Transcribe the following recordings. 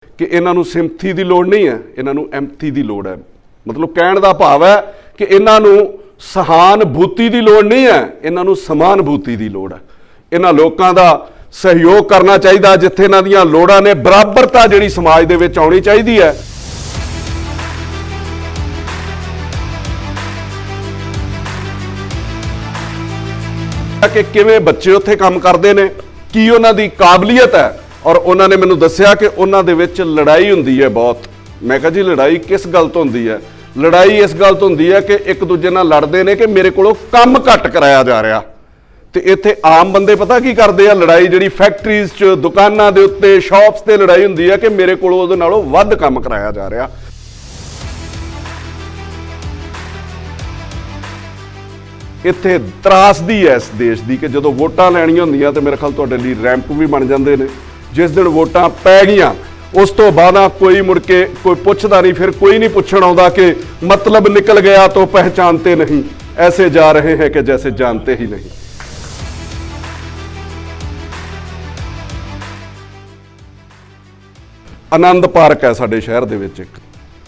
कि इन्हों सिंपथी की लोड़ नहीं है, इन्हों एम्पथी की लोड़ है। मतलब कहने का भाव है कि इन्हों सहानुभूति की लोड़ नहीं है, इन्हों समानुभूति की लोड़ है। इन्हों लोगों का सहयोग करना चाहिए जिथे इन्हों दी लोड़ां ने, बराबरता जिहड़ी समाज दे विच आउणी चाहिदी है। कि किवें बच्चे उत्थे काम करते हैं, की उन्हां दी काबलियत है। और उन्होंने मैनूं दस्सिया कि उन्हां दे विच लड़ाई हुंदी है बहुत। मैं कहा जी लड़ाई किस गल तो हुंदी है? लड़ाई इस गल तो हुंदी है कि एक दूजे नाल लड़दे ने कि मेरे कोलों काम घट कराया जा रहा। तो इत्थे आम बंदे पता की करते हैं, लड़ाई जिहड़ी फैक्टरीज च दुकानां दे उत्ते शॉप्स ते लड़ाई हुंदी है कि मेरे कोलों उहदे नालों वध काम कराया जा रहा। इत्थे त्रासदी है इस देश की कि जो वोटां लैणियां हुंदियां तो मेरे ख्याल तुहाडे लई रैंप भी बन जाते हैं। जिस दिन वोटां पै गईयां उस तो बाद कोई मुड़ के कोई पुछदा नहीं, फिर कोई नहीं पुछण आउंदा कि मतलब निकल गया तो पहचानते नहीं, ऐसे जा रहे हैं कि जैसे जानते ही नहीं। आनंद पार्क है साडे शहर दे विच,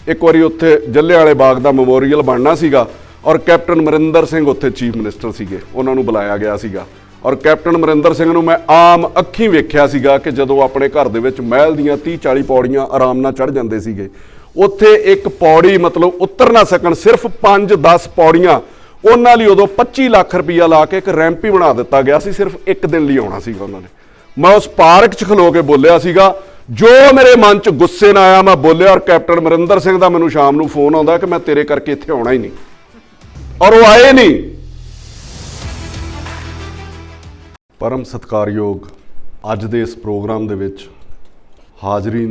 एक बारी उत्थे जलियांवाले बाग दा मैमोरीअल बनना सीगा और कैप्टन अमरिंदर सिंह उत्थे चीफ मिनिस्टर सीगे, उन्हां नूं बुलाया गया सीगा। और कैप्टन अमरिंदर सिंह नूं मैं आम अखीं वेख्या सीगा कि जदों अपने घर दे विच महल दीयां 30-40 पौड़ियां आराम नाल चढ़ जांदे सीगे, उत्थे एक पौड़ी मतलब उतर ना सकण, सिर्फ 5-10 पौड़ियां उन्हां लई उदों 25 लाख रुपया ला के एक रैंप ही बना दिता गया सी, सिर्फ एक दिन लई आउणा सीगा उन्हां ने। मैं उस पार्क च खलो के बोलिया सीगा, जो मेरे मन च गुस्से ना आया मैं बोलिया। और कैप्टन अमरिंदर सिंह दा मैनूं शाम नूं फोन आउंदा कि मैं तेरे करके इत्थे आउणा ही नहीं, और वो आए नहीं। परम सत्कारयोग अज दे इस प्रोग्राम दे विच हाजरीन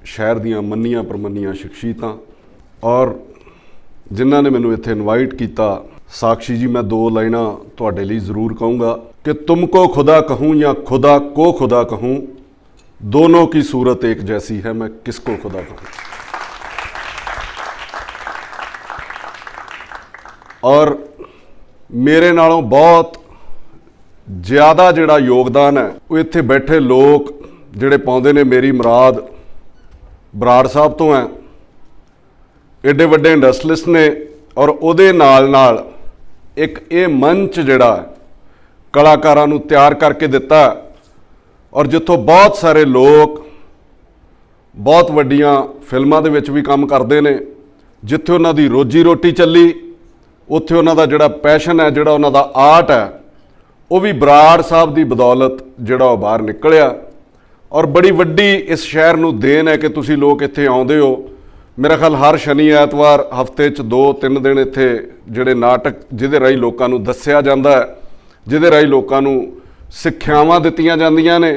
शहर दीयां मन्नियां परमन्नियां शख्सियतां और जिन्हां ने मैनूं इत्थे इनवाइट किया। साक्षी जी मैं 2 लाइनां तुहाडे लई जरूर कहूँगा कि तुमको खुदा कहूँ या खुदा को खुदा कहूँ, दोनों की सूरत एक जैसी है, मैं किसको खुदा कहूँ। और मेरे नालों बहुत ज़्यादा जिहड़ा योगदान है वो इत्थे बैठे लोग जिहड़े पाउंदे ने। मेरी मुराद बराड़ साहब तो है, एडे वड्डे इंडस्ट्रीलिस्ट ने, और उहदे नाल नाल एक ये मंच जिहड़ा कलाकारां नूं तैयार करके दिता, और जिथों बहुत सारे लोग बहुत वड्डियां फिल्मां दे विच भी काम करते हैं, जिथे उन्हां दी रोजी रोटी चली, उत्थे उन्हां दा जिहड़ा पैशन है, जिहड़ा उन्हां दा आर्ट है, वो भी बराड़ साहब की बदौलत जिहड़ा बाहर निकलिया। और बड़ी वड्डी इस शहर नूं देन है कि तुसी लोग इत्थे आउंदे हो। मेरा ख्याल हर शनि ऐतवार हफ्ते च 2-3 दिन इत्थे जिहड़े नाटक जिहदे राहीं लोकां नूं दस्सिया जांदा है, जिहदे राहीं लोकां नूं सिक्ख्यावां दित्तियां जांदियां ने,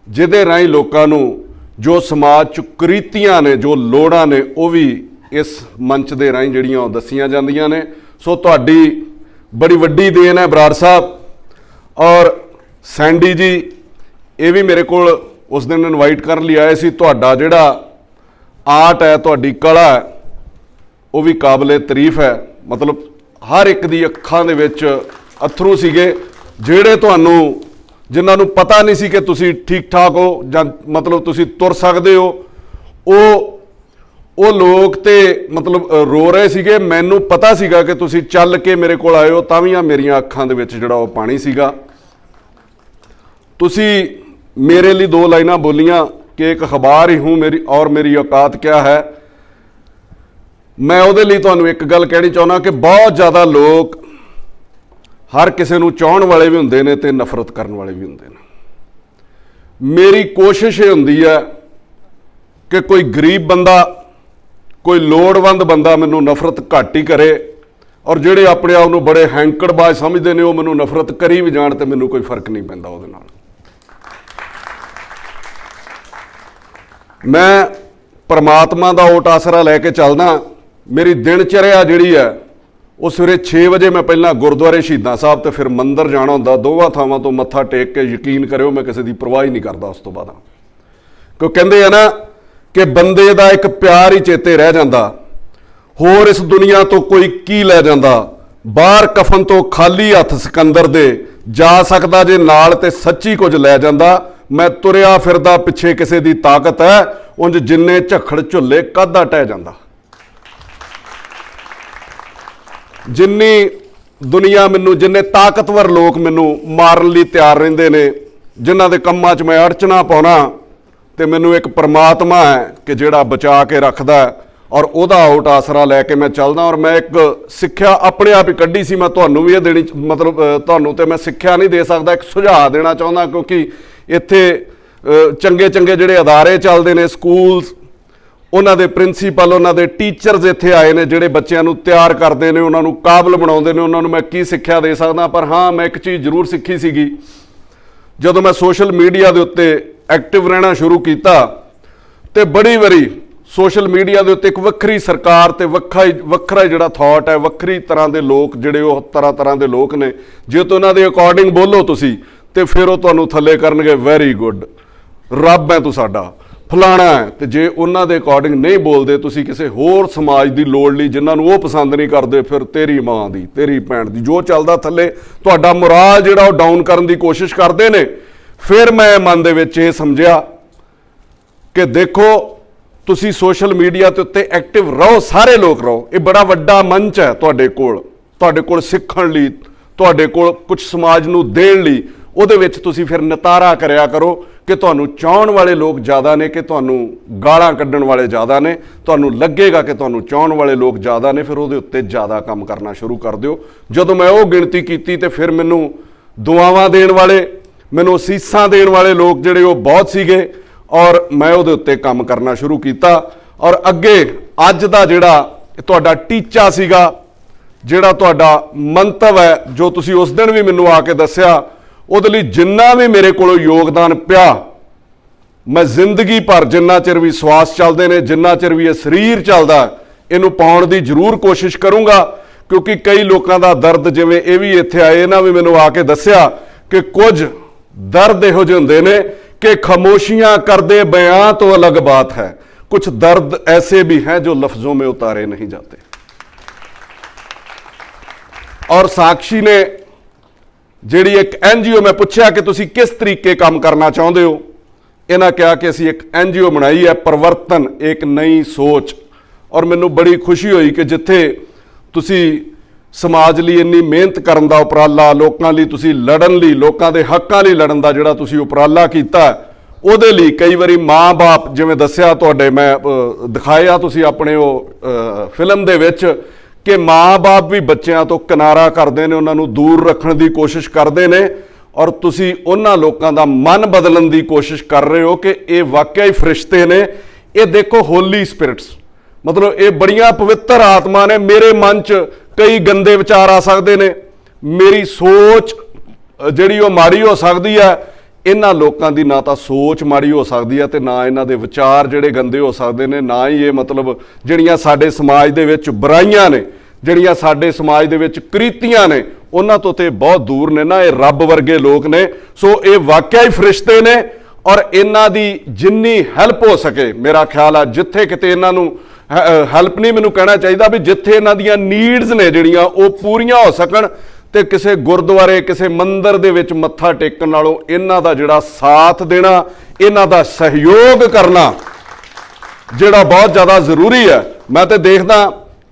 जिहदे राहीं लोकां नूं जो समाज च कुरीतियां ने, जो लोड़ां ने, वो भी इस मंच दे राहीं जिहड़ियां दस्सियां जांदियां ने। सो तुहाडी बड़ी वड्डी देन है बराड़ साहब। और सैंडी जी ये भी मेरे को उस दिन इनवाइट कर लिए आए सी। तुहाडा जिहड़ा आर्ट है, तुहाडी कला है, वो भी काबिले तारीफ है। मतलब हर एक दी अखां दे विच अथरू सीगे, जिहड़े तुहानूं जिन्हां नूं पता नहीं सी कि तुसी ठीक ठाक हो जां मतलब तुसी तुर सकदे हो, वो लोग ते मतलब रो रहे सीगे। मैनूं पता सीगा कि तुसी चल के मेरे कोल आए हो, तां भी मेरियां अखां दे विच जिहड़ा वो पानी सीगा। तुसी मेरे लिए 2 लाइनां बोलियां कि एक अखबार ही हूँ मेरी और मेरी औकात क्या है। मैं उहदे लिए तुहानूं एक गल कहनी चाहुंदा कि बहुत ज़्यादा लोग हर किसी नूं चाहण वाले भी हुंदे ने ते नफरत करन वाले भी हुंदे ने। मेरी कोशिश ये हुंदी है कि कोई गरीब बंदा, कोई लोड़वंद बंदा मैनूं नफरत घट ही करे, और जिहड़े अपने आप नूं बड़े हैंकड़बाज समझदे ने वो मैनूं नफरत करी भी जाण ते मैनूं कोई फर्क नहीं पैंदा उहदे नाल। मैं परमात्मा का ओट आसरा लैके चलदा। मेरी दिनचर्या जिहड़ी है वो सवेरे 6 वजे मैं पहला गुरुद्वारे शहीदां साहब तो फिर मंदिर जाना हुंदा। दोवां थावां तो मत्था टेक के यकीन करियो मैं किसी की परवाह ही नहीं करता उस तो बाद। क्यों कहंदे आ ना कि बंदे दा एक प्यार ही चेते रह जांदा, होर इस दुनिया तो कोई की लै जांदा। बाहर कफन तो खाली हथ सिकंदर दे जा सकदा जे नाल ते सच्ची कुछ लै जांदा। मैं तुरिया फिरदा पिछे किसी की ताकत है, ਉਂਝ ਜਿੰਨੇ ਝੱਖੜ ਝੁੱਲੇ ਕਾਹਦਾ ਟਹਿ ਜਾਂਦਾ। ਜਿੰਨੀ ਦੁਨੀਆ ਮੈਨੂੰ, ਜਿੰਨੇ ਤਾਕਤਵਰ ਲੋਕ ਮੈਨੂੰ ਮਾਰਨ ਲਈ ਤਿਆਰ ਰਹਿੰਦੇ ਨੇ, ਜਿਨ੍ਹਾਂ ਦੇ ਕੰਮਾਂ 'ਚ ਮੈਂ ਅੜਚਣਾ ਪਾਉਣਾ, ਤੇ ਮੈਨੂੰ ਇੱਕ ਪ੍ਰਮਾਤਮਾ ਹੈ ਕਿ ਜਿਹੜਾ ਬਚਾ ਕੇ ਰੱਖਦਾ ਔਰ ਉਹਦਾ ਆਊਟ ਆਸਰਾ ਲੈ ਕੇ ਮੈਂ ਚੱਲਦਾ। ਔਰ ਮੈਂ ਇੱਕ ਸਿੱਖਿਆ ਆਪਣੇ ਆਪ ਹੀ ਕੱਢੀ ਸੀ, ਮੈਂ ਤੁਹਾਨੂੰ ਵੀ ਇਹ ਦੇਣੀ, ਮਤਲਬ ਤੁਹਾਨੂੰ ਤੇ ਮੈਂ ਸਿੱਖਿਆ ਨਹੀਂ ਦੇ ਸਕਦਾ, ਇੱਕ ਸੁਝਾਅ ਦੇਣਾ ਚਾਹੁੰਦਾ, ਕਿਉਂਕਿ ਇੱਥੇ ਚੰਗੇ ਚੰਗੇ ਜਿਹੜੇ ਅਦਾਰੇ ਚੱਲਦੇ ਨੇ, ਸਕੂਲਸ, ਉਹਨਾਂ ਦੇ ਪ੍ਰਿੰਸੀਪਲ, ਉਹਨਾਂ ਦੇ ਟੀਚਰਸ ਇੱਥੇ ਆਏ ਨੇ ਜਿਹੜੇ ਬੱਚਿਆਂ ਨੂੰ ਤਿਆਰ ਕਰਦੇ ਨੇ, ਉਹਨਾਂ ਨੂੰ ਕਾਬਲ ਬਣਾਉਂਦੇ ਨੇ। ਉਹਨਾਂ ਨੂੰ ਮੈਂ ਕੀ ਸਿੱਖਿਆ ਦੇ ਸਕਦਾ? ਪਰ ਹਾਂ, ਮੈਂ ਇੱਕ ਚੀਜ਼ ਜ਼ਰੂਰ ਸਿੱਖੀ ਸੀਗੀ, ਜਦੋਂ ਮੈਂ ਸੋਸ਼ਲ ਮੀਡੀਆ ਦੇ ਉੱਤੇ ਐਕਟਿਵ ਰਹਿਣਾ ਸ਼ੁਰੂ ਕੀਤਾ ਤੇ ਬੜੀ ਵਾਰੀ ਸੋਸ਼ਲ ਮੀਡੀਆ ਦੇ ਉੱਤੇ ਇੱਕ ਵੱਖਰੀ ਸਰਕਾਰ ਤੇ ਵੱਖਰਾ ਜਿਹੜਾ ਥਾਟ ਹੈ, ਵੱਖਰੀ ਤਰ੍ਹਾਂ ਦੇ ਲੋਕ ਜਿਹੜੇ ਉਹ ਤਰ੍ਹਾਂ ਦੇ ਲੋਕ ਨੇ, ਜੇ ਤੋਂ ਉਹਨਾਂ ਦੇ ਅਕੋਰਡਿੰਗ ਬੋਲੋ ਤੁਸੀਂ ਤੇ ਫਿਰ ਉਹ ਤੁਹਾਨੂੰ ਥੱਲੇ ਕਰਨਗੇ, ਵੈਰੀ ਗੁੱਡ, ਰੱਬ ਹੈ ਤੂੰ ਸਾਡਾ, ਫਲਾਣਾ ਹੈ। ਤੇ ਜੇ ਉਹਨਾਂ ਦੇ ਅਕੋਰਡਿੰਗ ਨਹੀਂ ਬੋਲਦੇ ਤੁਸੀਂ ਕਿਸੇ ਹੋਰ ਸਮਾਜ ਦੀ ਲੋੜ ਲਈ, ਜਿਨ੍ਹਾਂ ਨੂੰ ਉਹ ਪਸੰਦ ਨਹੀਂ ਕਰਦੇ, ਫਿਰ ਤੇਰੀ ਮਾਂ ਦੀ, ਤੇਰੀ ਭੈਣ ਦੀ, ਜੋ ਚੱਲਦਾ ਥੱਲੇ ਤੁਹਾਡਾ ਮੁਰਾਲ ਜਿਹੜਾ ਉਹ ਡਾਊਨ ਕਰਨ ਦੀ ਕੋਸ਼ਿਸ਼ ਕਰਦੇ ਨੇ। ਫਿਰ ਮੈਂ ਮਨ ਦੇ ਵਿੱਚ ਇਹ ਸਮਝਿਆ ਕਿ ਦੇਖੋ, ਤੁਸੀਂ ਸੋਸ਼ਲ ਮੀਡੀਆ ਦੇ ਉੱਤੇ ਐਕਟਿਵ ਰਹੋ, ਸਾਰੇ ਲੋਕ ਰਹੋ, ਇਹ ਬੜਾ ਵੱਡਾ ਮੰਚ ਹੈ ਤੁਹਾਡੇ ਕੋਲ ਸਿੱਖਣ ਲਈ, ਤੁਹਾਡੇ ਕੋਲ ਕੁਝ ਸਮਾਜ ਨੂੰ ਦੇਣ ਲਈ। ਉਹਦੇ ਵਿੱਚ ਤੁਸੀਂ ਫਿਰ ਨਿਤਾਰਾ ਕਰਿਆ ਕਰੋ ਕਿ ਤੁਹਾਨੂੰ ਚਾਹਣ ਵਾਲੇ ਲੋਕ ਜ਼ਿਆਦਾ ਨੇ ਕਿ ਤੁਹਾਨੂੰ ਗਾਲਾਂ ਕੱਢਣ ਵਾਲੇ ਜ਼ਿਆਦਾ ਨੇ। ਤੁਹਾਨੂੰ ਲੱਗੇਗਾ ਕਿ ਤੁਹਾਨੂੰ ਚਾਹਣ ਵਾਲੇ ਲੋਕ ਜ਼ਿਆਦਾ ਨੇ, ਫਿਰ ਉਹਦੇ ਉੱਤੇ ਜ਼ਿਆਦਾ ਕੰਮ ਕਰਨਾ ਸ਼ੁਰੂ ਕਰ ਦਿਓ। ਜਦੋਂ ਮੈਂ ਉਹ ਗਿਣਤੀ ਕੀਤੀ ਤੇ ਫਿਰ ਮੈਨੂੰ ਦੁਆਵਾਂ ਦੇਣ ਵਾਲੇ, ਮੈਨੂੰ ਅਸੀਸਾਂ ਦੇਣ ਵਾਲੇ ਲੋਕ ਜਿਹੜੇ ਉਹ ਬਹੁਤ ਸੀਗੇ, ਔਰ ਮੈਂ ਉਹਦੇ ਉੱਤੇ ਕੰਮ ਕਰਨਾ ਸ਼ੁਰੂ ਕੀਤਾ। ਔਰ ਅੱਗੇ ਅੱਜ ਦਾ ਜਿਹੜਾ ਤੁਹਾਡਾ ਟੀਚਾ ਸੀਗਾ, ਜਿਹੜਾ ਤੁਹਾਡਾ ਮੰਤਵ ਹੈ, ਜੋ ਤੁਸੀਂ ਉਸ ਦਿਨ ਵੀ ਮੈਨੂੰ ਆ ਕੇ ਦੱਸਿਆ, ਉਹਦੇ ਲਈ ਜਿੰਨਾ ਵੀ ਮੇਰੇ ਕੋਲੋਂ ਯੋਗਦਾਨ ਪਿਆ, ਮੈਂ ਜ਼ਿੰਦਗੀ ਭਰ, ਜਿੰਨਾ ਚਿਰ ਵੀ ਸਵਾਸ ਚੱਲਦੇ ਨੇ, ਜਿੰਨਾ ਚਿਰ ਵੀ ਇਹ ਸਰੀਰ ਚੱਲਦਾ, ਇਹਨੂੰ ਪਾਉਣ ਦੀ ਜ਼ਰੂਰ ਕੋਸ਼ਿਸ਼ ਕਰੂੰਗਾ। ਕਿਉਂਕਿ ਕਈ ਲੋਕਾਂ ਦਾ ਦਰਦ, ਜਿਵੇਂ ਇਹ ਵੀ ਇੱਥੇ ਆਏ, ਇਹਨਾਂ ਵੀ ਮੈਨੂੰ ਆ ਕੇ ਦੱਸਿਆ ਕਿ ਕੁਝ ਦਰਦ ਇਹੋ ਜਿਹੇ ਹੁੰਦੇ ਨੇ कि खामोशियां कर दे बयां तो अलग बात है, कुछ दर्द ऐसे भी हैं जो लफ्जों में उतारे नहीं जाते। और साक्षी ने ਜਿਹੜੀ एक NGO, मैं पूछा कि तुसी किस तरीके काम करना चाहते हो, इन्हें कहा कि असी एक NGO बनाई है, परिवर्तन, एक नई सोच। और मैनू बड़ी खुशी हुई कि जिथे तुसी समाज ਲਈ ਇੰਨੀ ਮਿਹਨਤ ਕਰਨ ਦਾ ਉਪਰਾਲਾ, ਲੋਕਾਂ ਲਈ ਤੁਸੀਂ ਲੜਨ ਲਈ, ਲੋਕਾਂ ਦੇ ਹੱਕਾਂ ਲਈ ਲੜਨ ਦਾ ਜਿਹੜਾ ਤੁਸੀਂ ਉਪਰਾਲਾ ਕੀਤਾ, ਉਹਦੇ ਲਈ ਕਈ ਵਾਰੀ ਮਾਂ-ਬਾਪ, ਜਿਵੇਂ ਦੱਸਿਆ ਤੁਹਾਡੇ, ਮੈਂ ਦਿਖਾਇਆ ਤੁਸੀਂ ਆਪਣੇ ਉਹ ਫਿਲਮ ਦੇ ਵਿੱਚ, ਕਿ ਮਾਂ-ਬਾਪ ਵੀ ਬੱਚਿਆਂ ਤੋਂ ਕਿਨਾਰਾ ਕਰਦੇ ਨੇ, ਉਹਨਾਂ ਨੂੰ ਦੂਰ ਰੱਖਣ ਦੀ ਕੋਸ਼ਿਸ਼ ਕਰਦੇ ਨੇ। ਔਰ ਤੁਸੀਂ ਉਹਨਾਂ ਲੋਕਾਂ ਦਾ ਮਨ ਬਦਲਣ ਦੀ ਕੋਸ਼ਿਸ਼ ਕਰ ਰਹੇ ਹੋ ਕਿ ਇਹ ਵਾਕਿਆ ਹੀ ਫਰਿਸ਼ਤੇ ਨੇ। ਇਹ ਦੇਖੋ, ਹੋਲੀ ਸਪਿਰਿਟਸ, ਮਤਲਬ ਇਹ ਬੜੀਆਂ ਪਵਿੱਤਰ ਆਤਮਾ ਨੇ। ਮੇਰੇ ਮਨ 'ਚ ਕਈ ਗੰਦੇ ਵਿਚਾਰ ਆ ਸਕਦੇ ਨੇ, ਮੇਰੀ ਸੋਚ ਜਿਹੜੀ ਉਹ ਮਾੜੀ ਹੋ ਸਕਦੀ ਹੈ। ਇਹਨਾਂ ਲੋਕਾਂ ਦੀ ਨਾ ਤਾਂ ਸੋਚ ਮਾੜੀ ਹੋ ਸਕਦੀ ਹੈ ਤੇ ਨਾ ਇਹਨਾਂ ਦੇ ਵਿਚਾਰ ਜਿਹੜੇ ਗੰਦੇ ਹੋ ਸਕਦੇ ਨੇ, ਨਾ ਹੀ ਇਹ ਮਤਲਬ ਜਿਹੜੀਆਂ ਸਾਡੇ ਸਮਾਜ ਦੇ ਵਿੱਚ ਬੁਰਾਈਆਂ ਨੇ, ਜਿਹੜੀਆਂ ਸਾਡੇ ਸਮਾਜ ਦੇ ਵਿੱਚ ਕ੍ਰਿਤੀਆਂ ਨੇ, ਉਹਨਾਂ ਤੋਂ ਤੇ ਬਹੁਤ ਦੂਰ ਨੇ ਨਾ। ਇਹ ਰੱਬ ਵਰਗੇ ਲੋਕ ਨੇ। ਸੋ ਇਹ ਵਾਕਿਆ ਹੀ ਫਰਿਸ਼ਤੇ ਨੇ। ਔਰ ਇਹਨਾਂ ਦੀ ਜਿੰਨੀ ਹੈਲਪ ਹੋ ਸਕੇ, ਮੇਰਾ ਖਿਆਲ ਆ ਜਿੱਥੇ ਕਿਤੇ ਇਹਨਾਂ ਨੂੰ ਹੈਲਪ ਨਹੀਂ ਮੈਨੂੰ ਕਹਿਣਾ ਚਾਹੀਦਾ, ਵੀ ਜਿੱਥੇ ਇਹਨਾਂ ਦੀਆਂ ਨੀਡਸ ਨੇ ਜਿਹੜੀਆਂ ਉਹ ਪੂਰੀਆਂ ਹੋ ਸਕਣ, ਤੇ ਕਿਸੇ ਗੁਰਦੁਆਰੇ, ਕਿਸੇ ਮੰਦਿਰ ਦੇ ਵਿੱਚ ਮੱਥਾ ਟੇਕਣ ਨਾਲੋਂ ਇਹਨਾਂ ਦਾ ਜਿਹੜਾ ਸਾਥ ਦੇਣਾ, ਇਹਨਾਂ ਦਾ ਸਹਿਯੋਗ ਕਰਨਾ ਜਿਹੜਾ ਬਹੁਤ ਜ਼ਿਆਦਾ ਜ਼ਰੂਰੀ ਹੈ। ਮੈਂ ਤੇ ਦੇਖਦਾ